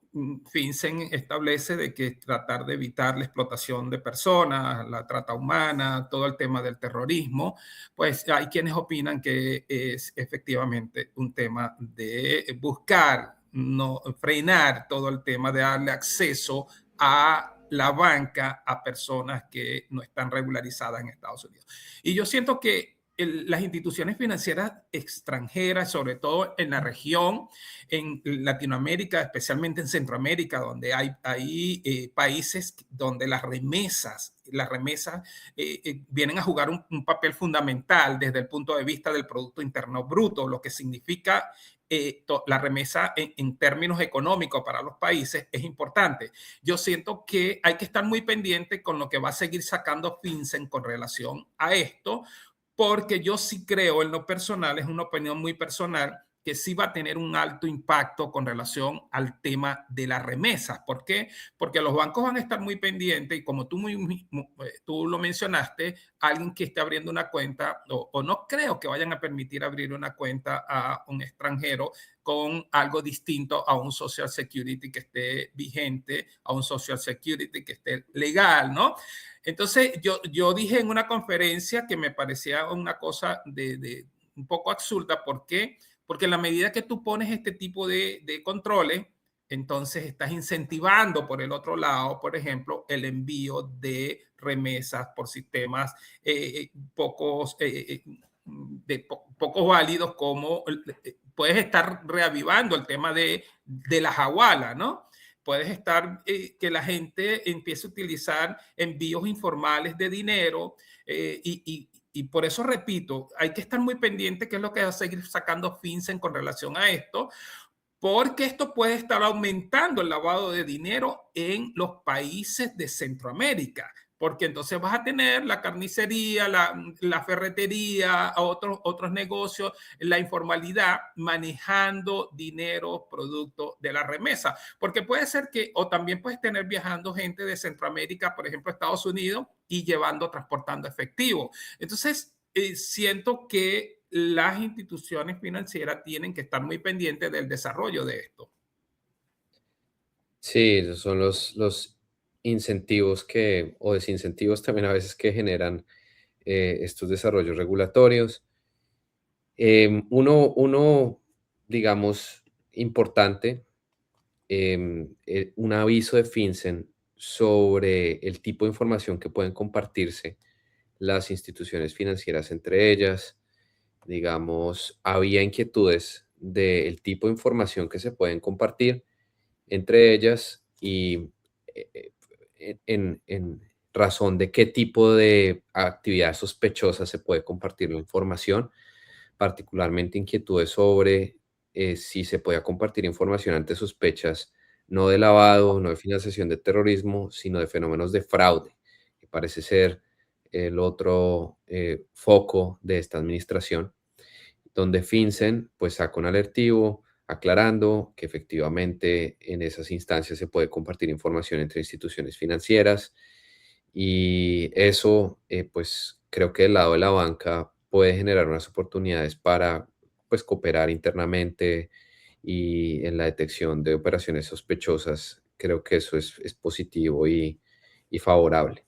FinCEN establece de que tratar de evitar la explotación de personas, la trata humana, todo el tema del terrorismo, pues hay quienes opinan que es efectivamente un tema de buscar no frenar todo el tema de darle acceso a la banca a personas que no están regularizadas en Estados Unidos. Y yo siento que las instituciones financieras extranjeras, sobre todo en la región, en Latinoamérica, especialmente en Centroamérica, donde hay países donde las remesas vienen a jugar un papel fundamental desde el punto de vista del Producto Interno Bruto, lo que significa la remesa en términos económicos para los países es importante. Yo siento que hay que estar muy pendiente con lo que va a seguir sacando FinCEN con relación a esto, porque yo sí creo en lo personal, es una opinión muy personal, que sí va a tener un alto impacto con relación al tema de las remesas. ¿Por qué? Porque los bancos van a estar muy pendientes y como tú lo mencionaste, alguien que esté abriendo una cuenta, o no creo que vayan a permitir abrir una cuenta a un extranjero con algo distinto a un Social Security que esté vigente, a un Social Security que esté legal, ¿no? Entonces, yo dije en una conferencia que me parecía una cosa de un poco absurda. ¿Por qué? Porque en la medida que tú pones este tipo de controles, entonces estás incentivando por el otro lado, por ejemplo, el envío de remesas por sistemas pocos válidos, como puedes estar reavivando el tema de la hawala, ¿no? Puedes estar que la gente empiece a utilizar envíos informales de dinero y por eso repito, hay que estar muy pendiente qué es lo que va a seguir sacando FinCEN con relación a esto, porque esto puede estar aumentando el lavado de dinero en los países de Centroamérica, porque entonces vas a tener la carnicería, la ferretería, otros negocios, la informalidad manejando dinero producto de la remesa, porque puede ser que, o también puedes tener viajando gente de Centroamérica, por ejemplo, a Estados Unidos, y transportando efectivo. Entonces, siento que las instituciones financieras tienen que estar muy pendientes del desarrollo de esto. Sí, esos son los incentivos o desincentivos también a veces que generan estos desarrollos regulatorios. Uno, digamos, importante, un aviso de FinCEN sobre el tipo de información que pueden compartirse las instituciones financieras entre ellas. Digamos, había inquietudes del tipo de información que se pueden compartir entre ellas y eh, en razón de qué tipo de actividad sospechosa se puede compartir la información, particularmente inquietudes sobre si se puede compartir información ante sospechas no de lavado, no de financiación de terrorismo, sino de fenómenos de fraude, que parece ser el otro foco de esta administración, donde FinCEN pues saca un alertivo aclarando que efectivamente en esas instancias se puede compartir información entre instituciones financieras y eso pues creo que del lado de la banca puede generar unas oportunidades para pues cooperar internamente y en la detección de operaciones sospechosas creo que eso es positivo y favorable.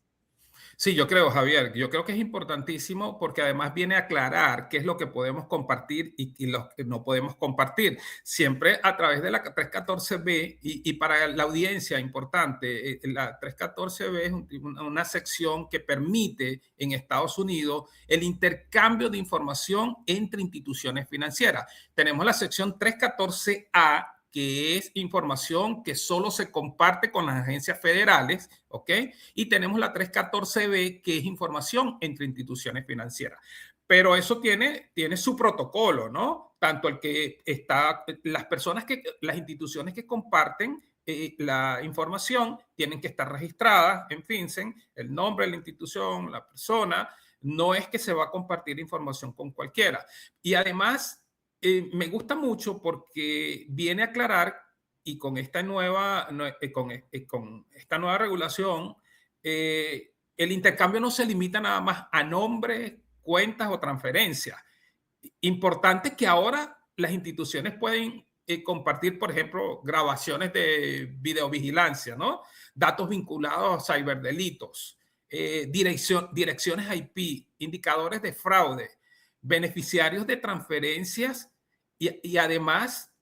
Sí, yo creo, Javier, yo creo que es importantísimo porque además viene a aclarar qué es lo que podemos compartir y lo que no podemos compartir. Siempre a través de la 314B y para la audiencia importante, la 314B es una sección que permite en Estados Unidos el intercambio de información entre instituciones financieras. Tenemos la sección 314A, que es información que solo se comparte con las agencias federales, ¿ok? Y tenemos la 314B, que es información entre instituciones financieras. Pero eso tiene su protocolo, ¿no? Tanto el que está, las instituciones que comparten la información tienen que estar registradas en FinCEN, el nombre de la institución, la persona, no es que se va a compartir información con cualquiera. Y además, me gusta mucho porque viene a aclarar y con esta con esta nueva regulación, el intercambio no se limita nada más a nombres, cuentas o transferencias. Importante que ahora las instituciones pueden compartir, por ejemplo, grabaciones de videovigilancia, ¿no? Datos vinculados a ciberdelitos, direcciones IP, indicadores de fraude, beneficiarios de transferencias y además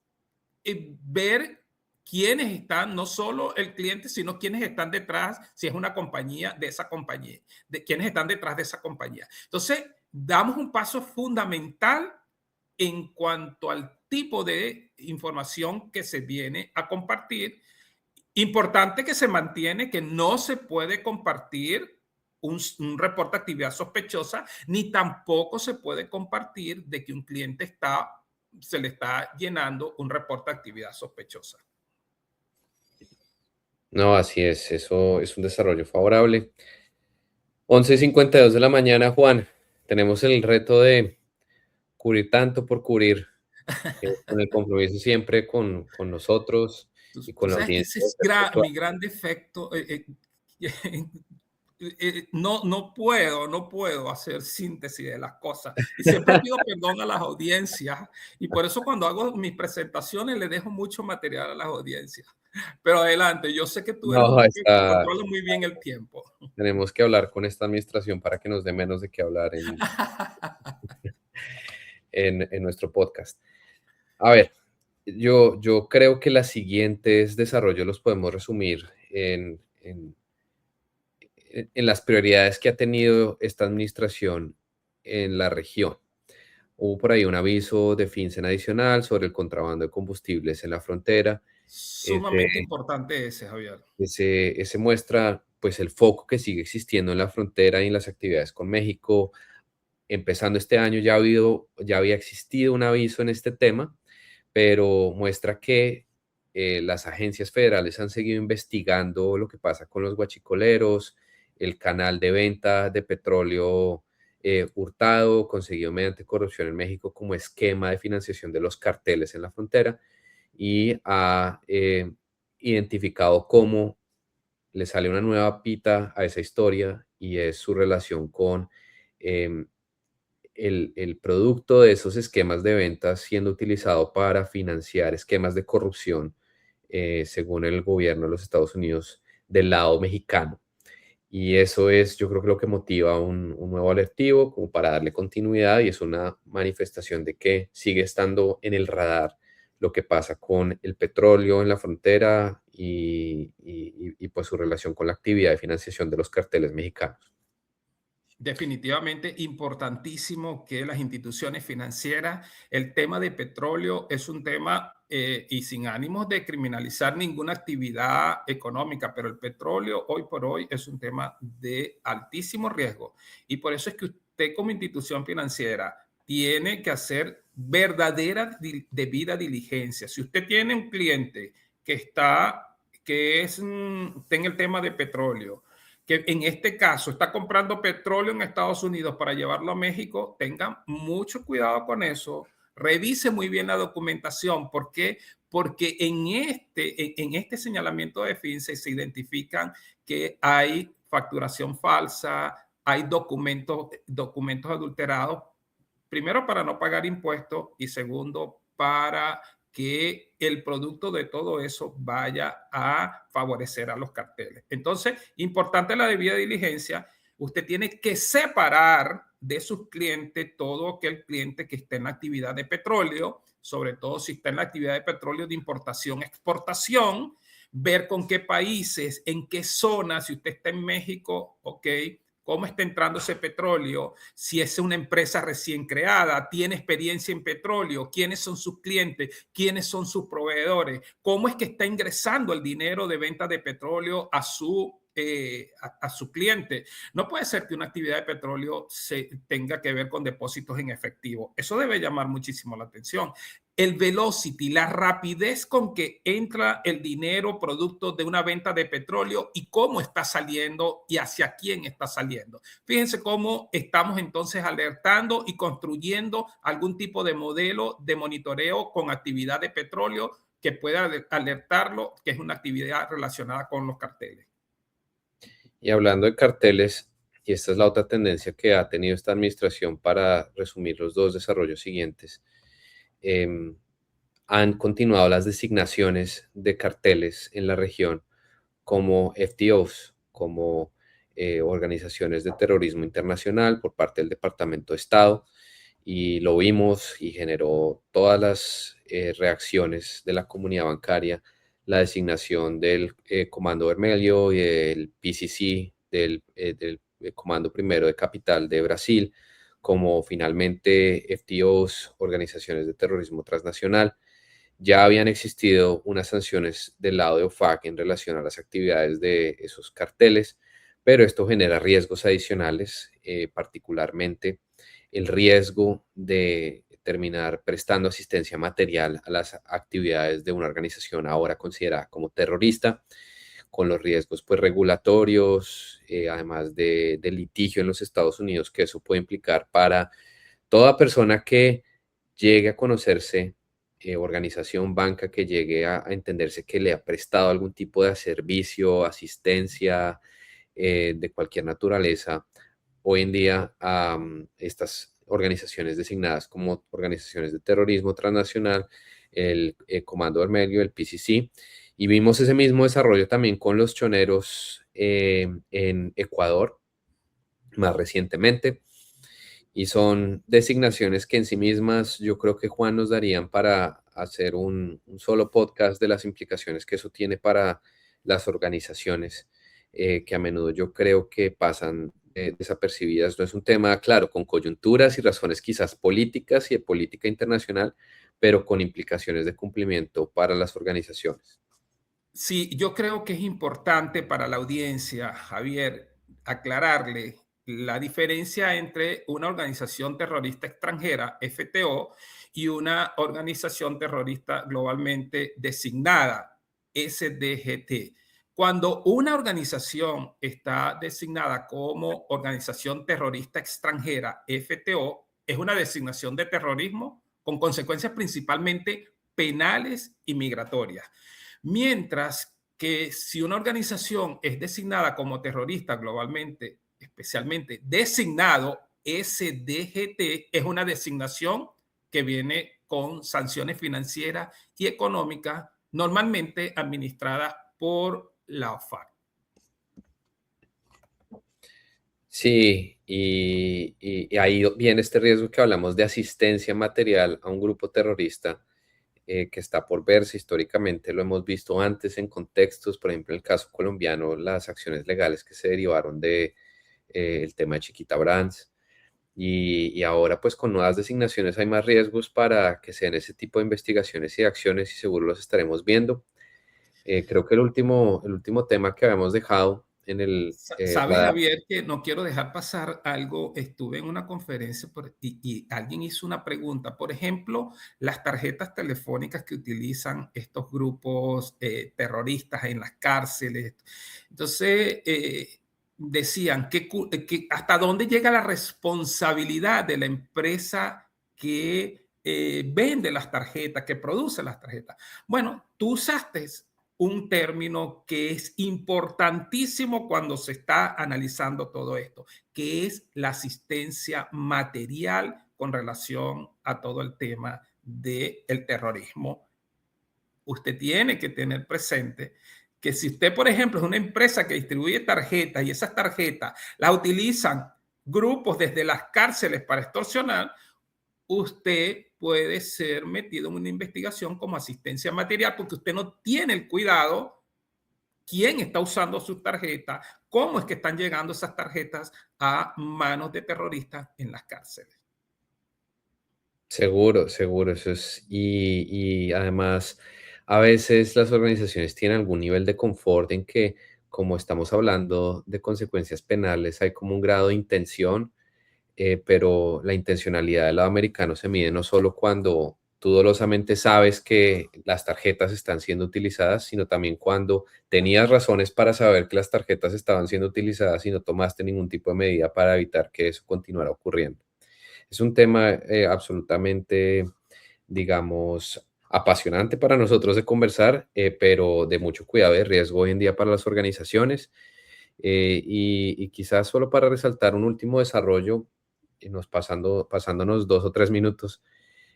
ver quiénes están, no solo el cliente, sino quiénes están detrás, si es una compañía, de esa compañía, de quiénes están detrás de esa compañía. Entonces, damos un paso fundamental en cuanto al tipo de información que se viene a compartir. Importante que se mantiene que no se puede compartir un reporte de actividad sospechosa, ni tampoco se puede compartir de que un cliente se le está llenando un reporte de actividad sospechosa. No, así es, eso es un desarrollo favorable. 11:52 de la mañana, Juan. Tenemos el reto de cubrir tanto por cubrir, con el compromiso siempre con nosotros y Tú con la sabes que audiencia. ese es mi gran defecto. No puedo hacer síntesis de las cosas. Y siempre pido perdón a las audiencias. Y por eso cuando hago mis presentaciones le dejo mucho material a las audiencias. Pero adelante, yo sé que tú eres un No, tipo que controla muy bien el tiempo. tenemos que hablar con esta administración para que nos dé menos de qué hablar en nuestro podcast. A ver, yo creo que los siguientes desarrollos los podemos resumir en las prioridades que ha tenido esta administración en la región. Hubo por ahí un aviso de FinCEN adicional sobre el contrabando de combustibles en la frontera. Ese, Sumamente importante ese, Javier. ese muestra pues el foco que sigue existiendo en la frontera y en las actividades con México. Empezando este año ya había existido un aviso en este tema, pero muestra que las agencias federales han seguido investigando lo que pasa con los guachicoleros, el canal de venta de petróleo hurtado, conseguido mediante corrupción en México como esquema de financiación de los carteles en la frontera, y ha identificado cómo le sale una nueva pita a esa historia y es su relación con em, el producto de esos esquemas de ventas siendo utilizado para financiar esquemas de corrupción, según el gobierno de los Estados Unidos, del lado mexicano. Y eso es, yo creo que lo que motiva un nuevo alertivo como para darle continuidad y es una manifestación de que sigue estando en el radar lo que pasa con el petróleo en la frontera y pues su relación con la actividad de financiación de los carteles mexicanos. Definitivamente importantísimo que las instituciones financieras, el tema de petróleo es un tema y sin ánimos de criminalizar ninguna actividad económica, pero el petróleo hoy por hoy es un tema de altísimo riesgo y por eso es que usted como institución financiera tiene que hacer verdadera debida diligencia. Si usted tiene un cliente está en el tema de petróleo, que en este caso está comprando petróleo en Estados Unidos para llevarlo a México, tengan mucho cuidado con eso, revise muy bien la documentación. ¿Por qué? Porque en este señalamiento de FinCEN se identifican que hay facturación falsa, hay documentos adulterados, primero para no pagar impuestos y segundo para que el producto de todo eso vaya a favorecer a los carteles. Entonces, importante la debida diligencia. Usted tiene que separar de sus clientes todo aquel cliente que esté en la actividad de petróleo, sobre todo si está en la actividad de petróleo de importación, exportación, ver con qué países, en qué zonas, si usted está en México, ok, cómo está entrando ese petróleo, si es una empresa recién creada, tiene experiencia en petróleo, quiénes son sus clientes, quiénes son sus proveedores, cómo es que está ingresando el dinero de venta de petróleo a su cliente. No puede ser que una actividad de petróleo tenga que ver con depósitos en efectivo. Eso debe llamar muchísimo la atención. El velocity, la rapidez con que entra el dinero producto de una venta de petróleo y cómo está saliendo y hacia quién está saliendo. Fíjense cómo estamos entonces alertando y construyendo algún tipo de modelo de monitoreo con actividad de petróleo que pueda alertarlo que es una actividad relacionada con los carteles. Y hablando de carteles, y esta es la otra tendencia que ha tenido esta administración para resumir los dos desarrollos siguientes, han continuado las designaciones de carteles en la región como FTOs, como organizaciones de terrorismo internacional por parte del Departamento de Estado, y lo vimos y generó todas las reacciones de la comunidad bancaria, la designación del Comando Vermelho y del PCC, del Comando Primero de Capital de Brasil, como finalmente FTOs, organizaciones de terrorismo transnacional. Ya habían existido unas sanciones del lado de OFAC en relación a las actividades de esos carteles, pero esto genera riesgos adicionales, particularmente el riesgo de terminar prestando asistencia material a las actividades de una organización ahora considerada como terrorista, con los riesgos pues, regulatorios, además de litigio en los Estados Unidos que eso puede implicar para toda persona que llegue a conocerse, organización, banca, que llegue a entenderse que le ha prestado algún tipo de servicio, asistencia de cualquier naturaleza hoy en día a estas organizaciones designadas como organizaciones de terrorismo transnacional, el Comando Vermelho, el PCC, y vimos ese mismo desarrollo también con los choneros en Ecuador más recientemente. Y son designaciones que en sí mismas yo creo que Juan nos darían para hacer un solo podcast de las implicaciones que eso tiene para las organizaciones, que a menudo yo creo que pasan desapercibidas. No es un tema, claro, con coyunturas y razones quizás políticas y de política internacional, pero con implicaciones de cumplimiento para las organizaciones. Sí, yo creo que es importante para la audiencia, Javier, aclararle la diferencia entre una organización terrorista extranjera, FTO, y una organización terrorista globalmente designada, SDGT. Cuando una organización está designada como organización terrorista extranjera, FTO, es una designación de terrorismo con consecuencias principalmente penales y migratorias. Mientras que si una organización es designada como terrorista globalmente, especialmente designado SDGT, es una designación que viene con sanciones financieras y económicas, normalmente administradas por la OFAC. Sí, y ahí viene este riesgo que hablamos de asistencia material a un grupo terrorista que está por verse históricamente. Lo hemos visto antes en contextos, por ejemplo, en el caso colombiano, las acciones legales que se derivaron de el tema de Chiquita Brands. Y ahora, pues con nuevas designaciones hay más riesgos para que sean ese tipo de investigaciones y acciones y seguro los estaremos viendo. Creo que el último tema que habíamos dejado en el Sabes, radar. Javier, que no quiero dejar pasar algo. Estuve en una conferencia y alguien hizo una pregunta. Por ejemplo, las tarjetas telefónicas que utilizan estos grupos terroristas en las cárceles. Entonces, decían que hasta dónde llega la responsabilidad de la empresa que vende las tarjetas, que produce las tarjetas. Bueno, tú usaste un término que es importantísimo cuando se está analizando todo esto, que es la asistencia material con relación a todo el tema del terrorismo usted tiene que tener presente que si usted, por ejemplo, es una empresa que distribuye tarjetas y esas tarjetas las utilizan grupos desde las cárceles para extorsionar, usted puede ser metido en una investigación como asistencia material porque usted no tiene el cuidado quién está usando sus tarjetas, cómo es que están llegando esas tarjetas a manos de terroristas en las cárceles. Seguro, seguro, eso es. Y además, a veces las organizaciones tienen algún nivel de confort en que, como estamos hablando de consecuencias penales, hay como un grado de intención, pero la intencionalidad del lado americano se mide no solo cuando tú dolosamente sabes que las tarjetas están siendo utilizadas, sino también cuando tenías razones para saber que las tarjetas estaban siendo utilizadas y no tomaste ningún tipo de medida para evitar que eso continuara ocurriendo. Es un tema absolutamente, digamos, apasionante para nosotros de conversar, pero de mucho cuidado y riesgo hoy en día para las organizaciones. Y quizás solo para resaltar un último desarrollo, pasándonos 2 o 3 minutos,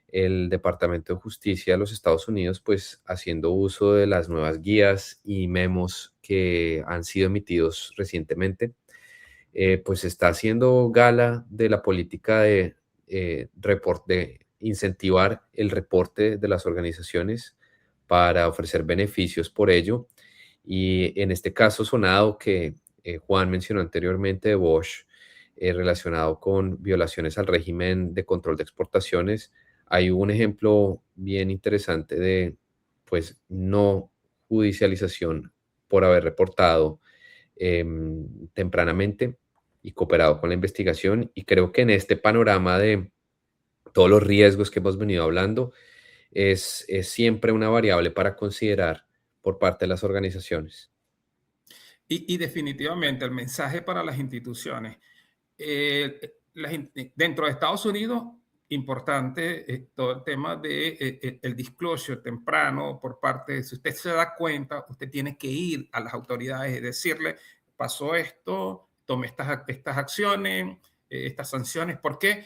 el Departamento de Justicia de los Estados Unidos, pues haciendo uso de las nuevas guías y memos que han sido emitidos recientemente, pues está haciendo gala de la política de incentivar el reporte de las organizaciones para ofrecer beneficios por ello. Y en este caso sonado que Juan mencionó anteriormente de Bosch, relacionado con violaciones al régimen de control de exportaciones, hay un ejemplo bien interesante de, pues, no judicialización por haber reportado tempranamente y cooperado con la investigación. Y creo que en este panorama de todos los riesgos que hemos venido hablando, es siempre una variable para considerar por parte de las organizaciones. Y definitivamente el mensaje para las instituciones. Dentro de Estados Unidos, importante todo el tema de el disclosure temprano por parte, si usted se da cuenta, usted tiene que ir a las autoridades y decirle, pasó esto, tomé estas acciones, estas sanciones. ¿Por qué?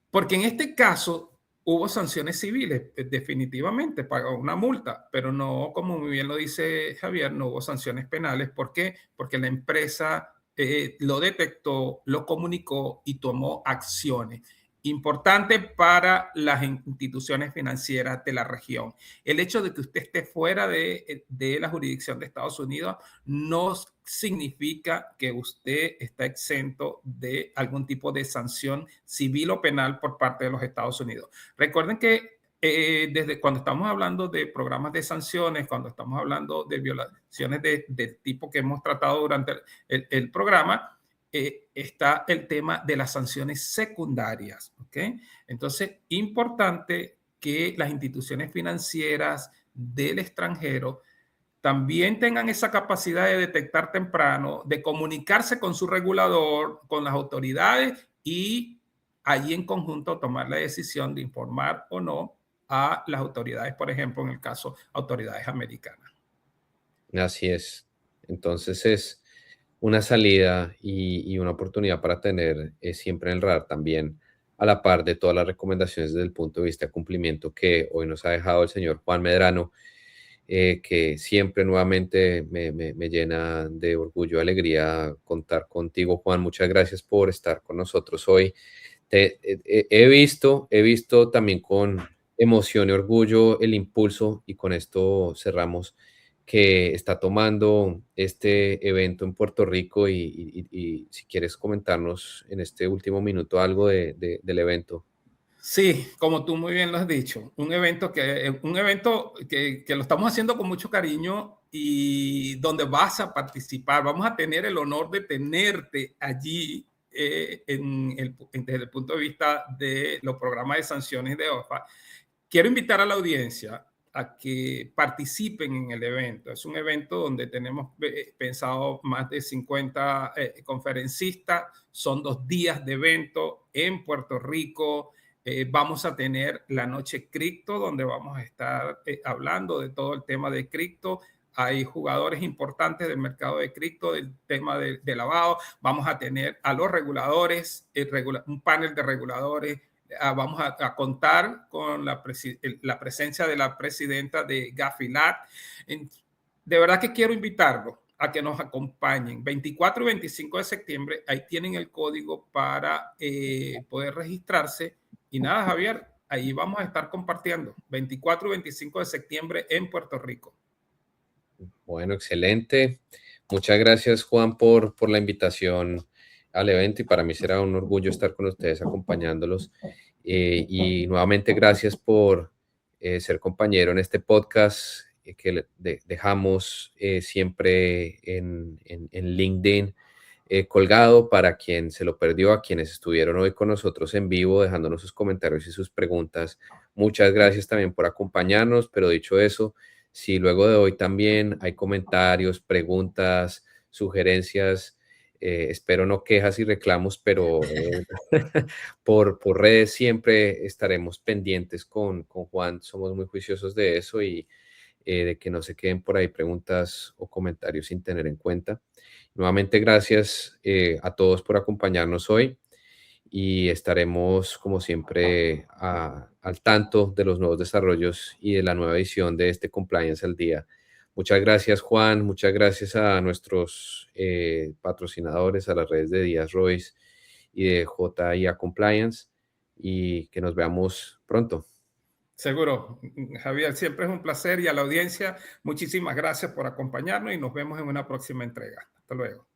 Porque en este caso hubo sanciones civiles, definitivamente, pagó una multa, pero no, como muy bien lo dice Javier, no hubo sanciones penales. ¿Por qué? Porque la empresa lo detectó, lo comunicó y tomó acciones. Importante para las instituciones financieras de la región. El hecho de que usted esté fuera de la jurisdicción de Estados Unidos no significa que usted está exento de algún tipo de sanción civil o penal por parte de los Estados Unidos. Recuerden que desde cuando estamos hablando de programas de sanciones, cuando estamos hablando de violaciones del tipo que hemos tratado durante el programa, está el tema de las sanciones secundarias. ¿Ok? Entonces, importante que las instituciones financieras del extranjero también tengan esa capacidad de detectar temprano, de comunicarse con su regulador, con las autoridades y allí en conjunto tomar la decisión de informar o no a las autoridades, por ejemplo, en el caso, autoridades americanas. Así es. Entonces es una salida y una oportunidad para tener siempre en el radar también, a la par de todas las recomendaciones desde el punto de vista de cumplimiento que hoy nos ha dejado el señor Juan Medrano, que siempre nuevamente me llena de orgullo y alegría contar contigo, Juan. Muchas gracias por estar con nosotros hoy. He visto también con emoción y orgullo el impulso, y con esto cerramos, que está tomando este evento en Puerto Rico y si quieres comentarnos en este último minuto algo del evento. Sí, como tú muy bien lo has dicho, un evento que lo estamos haciendo con mucho cariño y donde vas a participar. Vamos a tener el honor de tenerte allí desde el punto de vista de los programas de sanciones de OFA. Quiero invitar a la audiencia a que participen en el evento. Es un evento donde tenemos pensado más de 50 conferencistas. Son 2 días de evento en Puerto Rico. Vamos a tener la noche cripto, donde vamos a estar hablando de todo el tema de cripto. Hay jugadores importantes del mercado de cripto, del tema de lavado. Vamos a tener a los reguladores, un panel de reguladores Vamos a contar con la presencia de la presidenta de Gafilat. De verdad que quiero invitarlos a que nos acompañen. 24 y 25 de septiembre, ahí tienen el código para poder registrarse. Y nada, Javier, ahí vamos a estar compartiendo. 24 y 25 de septiembre en Puerto Rico. Bueno, excelente. Muchas gracias, Juan, por la invitación al evento y para mí será un orgullo estar con ustedes acompañándolos. Y nuevamente gracias por ser compañero en este podcast que dejamos siempre en LinkedIn colgado para quien se lo perdió, a quienes estuvieron hoy con nosotros en vivo, dejándonos sus comentarios y sus preguntas. Muchas gracias también por acompañarnos, pero dicho eso, si luego de hoy también hay comentarios, preguntas, sugerencias, espero no quejas y reclamos, pero por redes siempre estaremos pendientes con Juan, somos muy juiciosos de eso y de que no se queden por ahí preguntas o comentarios sin tener en cuenta. Nuevamente, gracias a todos por acompañarnos hoy y estaremos, como siempre, al tanto de los nuevos desarrollos y de la nueva edición de este Compliance al Día. Muchas gracias, Juan. Muchas gracias a nuestros patrocinadores, a las redes de Díaz Royce y de JIA Compliance y que nos veamos pronto. Seguro, Javier, siempre es un placer y a la audiencia, muchísimas gracias por acompañarnos y nos vemos en una próxima entrega. Hasta luego.